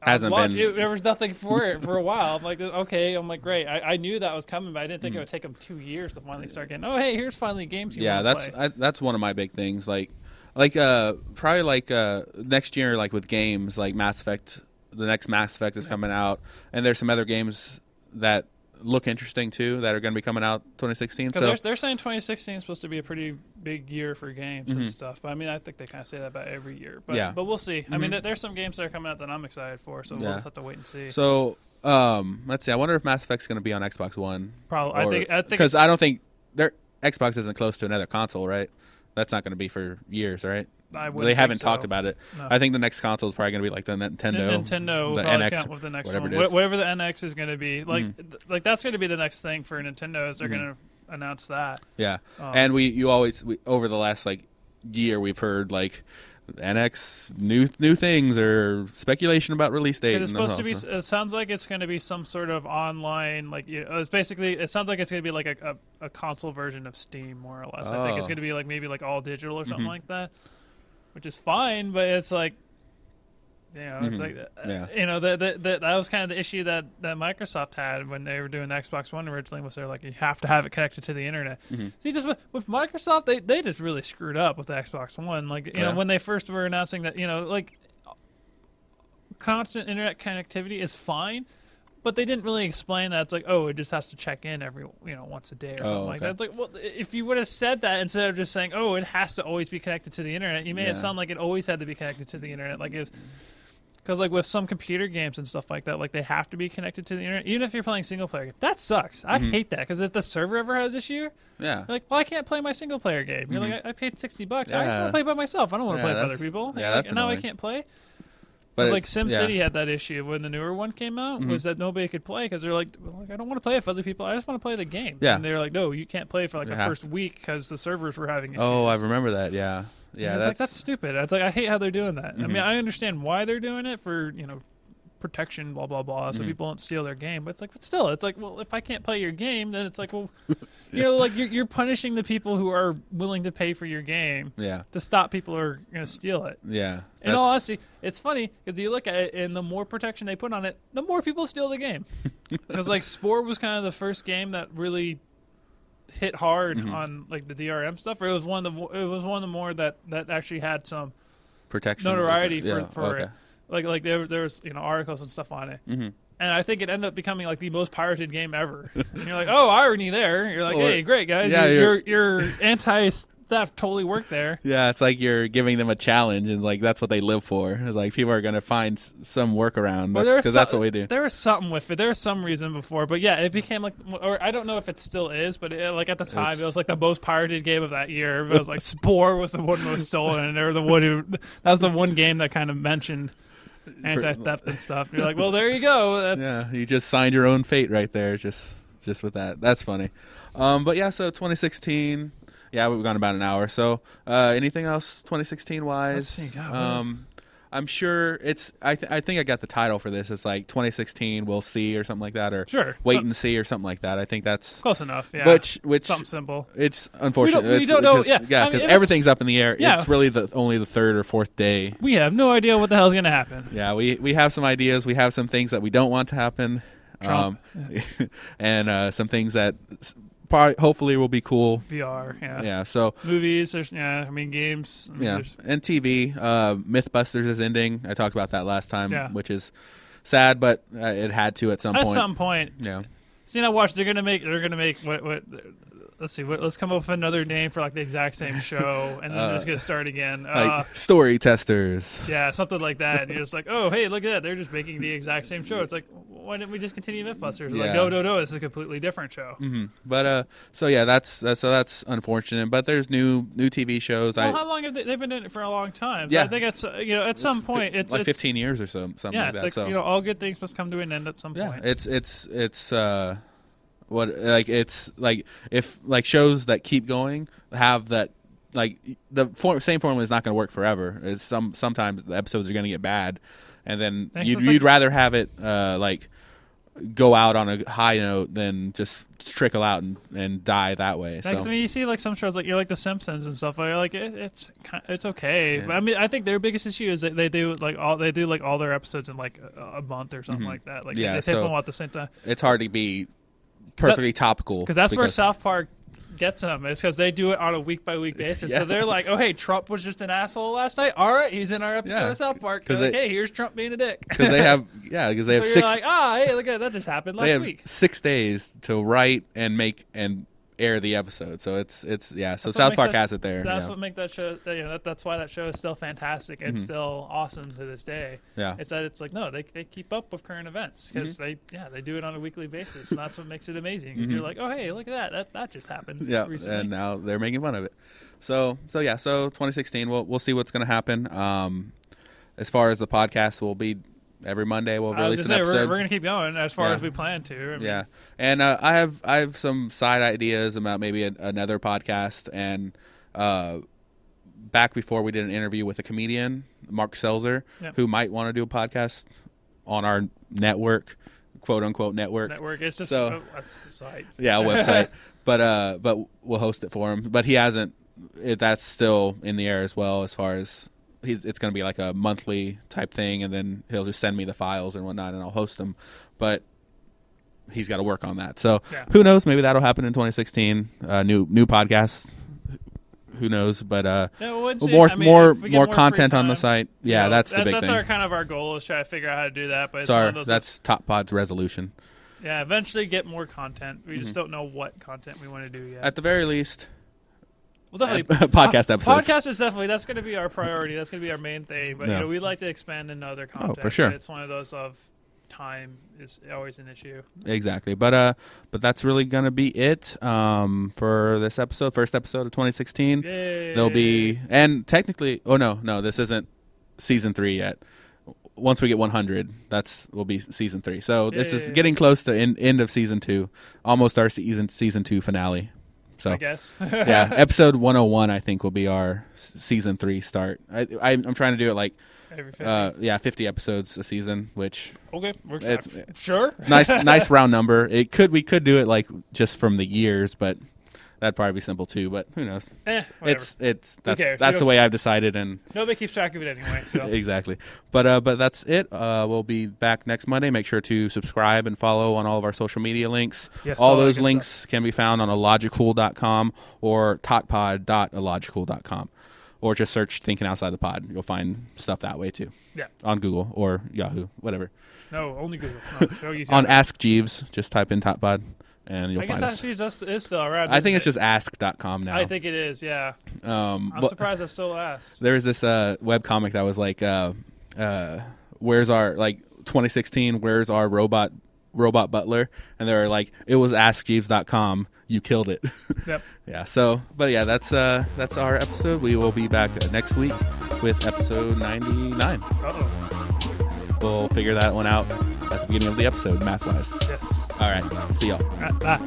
Speaker 2: was nothing for it for a while. I'm like, okay, I'm like, great. I knew that was coming, but I didn't think it would take them 2 years to finally start getting. Oh, hey, here's finally games.
Speaker 1: That's one of my big things. Probably next year, like with games like Mass Effect, the next Mass Effect is coming out, and there's some other games that look interesting too that are going to be coming out 2016. So
Speaker 2: they're saying 2016 is supposed to be a pretty big year for games and stuff. But I mean, I think they kind of say that about every year. But we'll see. I mean, there's some games that are coming out that I'm excited for. So we'll just have to wait and see.
Speaker 1: So let's see. I wonder if Mass Effect's going to be on Xbox One.
Speaker 2: Probably. I think
Speaker 1: because I don't think Xbox isn't close to another console, right? That's not going to be for years, right? They haven't talked about it. No. I think the next console is probably going to be like the Nintendo,
Speaker 2: the NX, with the next
Speaker 1: whatever
Speaker 2: one.
Speaker 1: It is.
Speaker 2: Whatever the NX is going to be. Like that's going to be the next thing for Nintendo is they're going to announce that.
Speaker 1: Yeah, and we always over the last like year we've heard like NX new things or speculation about release date.
Speaker 2: It's supposed to be. It sounds like it's going to be some sort of online. Like it's basically. It sounds like it's going to be like a console version of Steam, more or less. I think it's going to be like maybe like all digital or something like that. Which is fine, but it's like, it's like, that was kind of the issue that Microsoft had when they were doing the Xbox One originally. Was they're like, you have to have it connected to the internet. See, just with Microsoft, they just really screwed up with the Xbox One. Like, you know, when they first were announcing that, like constant internet connectivity is fine. But they didn't really explain that. It's like, it just has to check in every, once a day or something like that. It's like, well, if you would have said that instead of just saying, it has to always be connected to the internet, you made it sound like it always had to be connected to the internet. Like, because like with some computer games and stuff like that, like they have to be connected to the internet, even if you're playing single player game. That sucks. I hate that because if the server ever has issue, like, well, I can't play my single player game. You're like, I paid $60. I just want to play by myself. I don't want to play with other people. And now I can't play. But like SimCity had that issue when the newer one came out, was that nobody could play because they're like, I don't want to play with other people. I just want to play the game.
Speaker 1: Yeah.
Speaker 2: And they're like, no, you can't play for like the first week because the servers were having issues.
Speaker 1: Oh, I remember that. Yeah. Yeah.
Speaker 2: That's stupid. It's like I hate how they're doing that. I mean, I understand why they're doing it for protection, blah blah blah, so people don't steal their game. But still, it's like, well, if I can't play your game, then it's like, well, like you're punishing the people who are willing to pay for your game.
Speaker 1: Yeah.
Speaker 2: To stop people who are going to steal it.
Speaker 1: Yeah.
Speaker 2: In all honesty, it's funny because you look at it, and the more protection they put on it, the more people steal the game. Because like Spore was kind of the first game that really hit hard on like the DRM stuff. Or it was one of the more that actually had some
Speaker 1: protection
Speaker 2: notoriety for it. Like there was articles and stuff on it. And I think it ended up becoming like the most pirated game ever. And you're like, irony there. You're like, hey, great guys, your anti-theft totally worked there. Yeah,
Speaker 1: it's like you're giving them a challenge, and like that's what they live for. It's like people are gonna find some workaround because that's what we do.
Speaker 2: There was something with it. There was some reason before, but yeah, it became like, or I don't know if it still is, but like at the time, it was like the most pirated game of that year. It was like Spore was the one most stolen, and they were the one who that was the one game that kind of mentioned anti-theft and stuff. And you're like, well, there you go.
Speaker 1: You just signed your own fate right there, just with that. That's funny. But yeah, so 2016. Yeah, we've gone about an hour. So, anything else 2016 wise? I'm sure it's. I think I got the title for this. It's like 2016. We'll see or something like that, or wait and see or something like that. I think that's
Speaker 2: close enough. Yeah,
Speaker 1: which
Speaker 2: something simple.
Speaker 1: It's unfortunate.
Speaker 2: We don't know.
Speaker 1: Because everything's up in the air. Yeah. It's really only the third or fourth day.
Speaker 2: We have no idea what the hell's going to happen.
Speaker 1: Yeah, we have some ideas. We have some things that we don't want to happen. And some things that hopefully will be cool.
Speaker 2: VR,
Speaker 1: yeah. So
Speaker 2: movies, games,
Speaker 1: and TV. MythBusters is ending. I talked about that last time, which is sad, but it had to at some point.
Speaker 2: At some point,
Speaker 1: yeah.
Speaker 2: See, now watch. They're gonna make what? Let's see. Let's come up with another name for like the exact same show, and then it's gonna start again.
Speaker 1: Like Story Testers.
Speaker 2: Yeah, something like that. And you're just like, oh, hey, look at that. They're just making the exact same show. It's like, why didn't we just continue MythBusters? Like, no, this is a completely different show.
Speaker 1: But so yeah, that's unfortunate. But there's new TV shows.
Speaker 2: Well, how long have they've been in it for a long time? So I think it's at some point it's
Speaker 1: like 15 years or something like that.
Speaker 2: It's like, all good things must come to an end at some point.
Speaker 1: It's like if like shows that keep going have that like the same formula is not going to work forever. It's sometimes the episodes are going to get bad, and then you'd rather have it like go out on a high note than just trickle out and die that way. So
Speaker 2: I mean, you see like some shows like The Simpsons and stuff. Like it's okay. Yeah. But, I mean, I think their biggest issue is that they do all their episodes in like a month or something like that. Like they tape them all at the same time.
Speaker 1: It's hard to be perfectly topical
Speaker 2: because that's where South Park gets them. It's because they do it on a week-by-week basis. Yeah. So they're like, oh, hey, Trump was just an asshole last night. All right, he's in our episode of South Park. Hey, here's Trump being a dick.
Speaker 1: Because they have, because they have
Speaker 2: so
Speaker 1: 6.
Speaker 2: You're like, hey, look at that just happened last week.
Speaker 1: 6 days to write and make and air the episode. So it's So South Park has it there.
Speaker 2: That's what makes that show. That's why that show is still fantastic. It's still awesome to this day.
Speaker 1: Yeah,
Speaker 2: it's that it's like no, they keep up with current events because they do it on a weekly basis, and that's what makes it amazing. Because you're like, oh hey, look at that just happened.
Speaker 1: Yeah,
Speaker 2: recently.
Speaker 1: And now they're making fun of it. So 2016, we'll see what's going to happen. As far as the podcast, will be. Every Monday we'll release an episode.
Speaker 2: We're going to keep going as far as we plan to. I mean,
Speaker 1: and I have some side ideas about maybe another podcast. And back before we did an interview with a comedian, Mark Selzer, who might want to do a podcast on our network, quote unquote network.
Speaker 2: It's just a site.
Speaker 1: Yeah, a website. But we'll host it for him. But he hasn't. That's still in the air as well as far as. It's going to be like a monthly type thing, and then he'll just send me the files and whatnot, and I'll host them. But he's got to work on that. So who knows? Maybe that'll happen in 2016. New podcast. Who knows? But more content on the site. Yeah, that's the big thing.
Speaker 2: That's our kind of our goal is try to figure out how to do that. But
Speaker 1: that's Top Pod's resolution.
Speaker 2: Yeah, eventually get more content. We just don't know what content we want to do yet.
Speaker 1: At the very least.
Speaker 2: Well, definitely
Speaker 1: podcast episodes.
Speaker 2: Podcast is that's going to be our priority. That's going to be our main thing. But we'd like to expand into other content.
Speaker 1: Oh, for sure.
Speaker 2: It's one of those of time is always an issue.
Speaker 1: Exactly. But that's really going to be it for this episode, first episode of 2016.
Speaker 2: Yay.
Speaker 1: There'll be and technically, no, this isn't season 3 yet. Once we get 100, will be season 3. So this is getting close to end of season 2, almost our season 2 finale. So,
Speaker 2: I guess.
Speaker 1: Episode 101 I think will be our season 3 start. I'm trying to do it like
Speaker 2: every 50.
Speaker 1: 50 episodes a season, which
Speaker 2: it's sure.
Speaker 1: nice round number. We could do it like just from the years, but that'd probably be simple too. But who knows? That's the way I've decided, and
Speaker 2: nobody keeps track of it anyway. So.
Speaker 1: Exactly. But that's it. We'll be back next Monday. Make sure to subscribe and follow on all of our social media links.
Speaker 2: Yes,
Speaker 1: all those links can be found on illogicool.com or totpod.illogicool.com. Or just search Thinking Outside the Pod. You'll find stuff that way too.
Speaker 2: Yeah.
Speaker 1: On Google or Yahoo, whatever.
Speaker 2: No, only Google. No,
Speaker 1: on Ask Jeeves, just type in Top Pod. And you'll find us.
Speaker 2: I guess that is still around.
Speaker 1: I think it's just ask.com now.
Speaker 2: I think it is, yeah. I'm surprised it's still Ask.
Speaker 1: There was this webcomic that was like, where's our, like, 2016, where's our robot butler? And they were like, it was askjeeves.com. You killed it.
Speaker 2: Yep.
Speaker 1: Yeah, so, but yeah, that's our episode. We will be back next week with episode 99.
Speaker 2: Uh-oh.
Speaker 1: We'll figure that one out at the beginning of the episode, math-wise.
Speaker 2: Yes.
Speaker 1: All right. See y'all.
Speaker 2: All right, bye.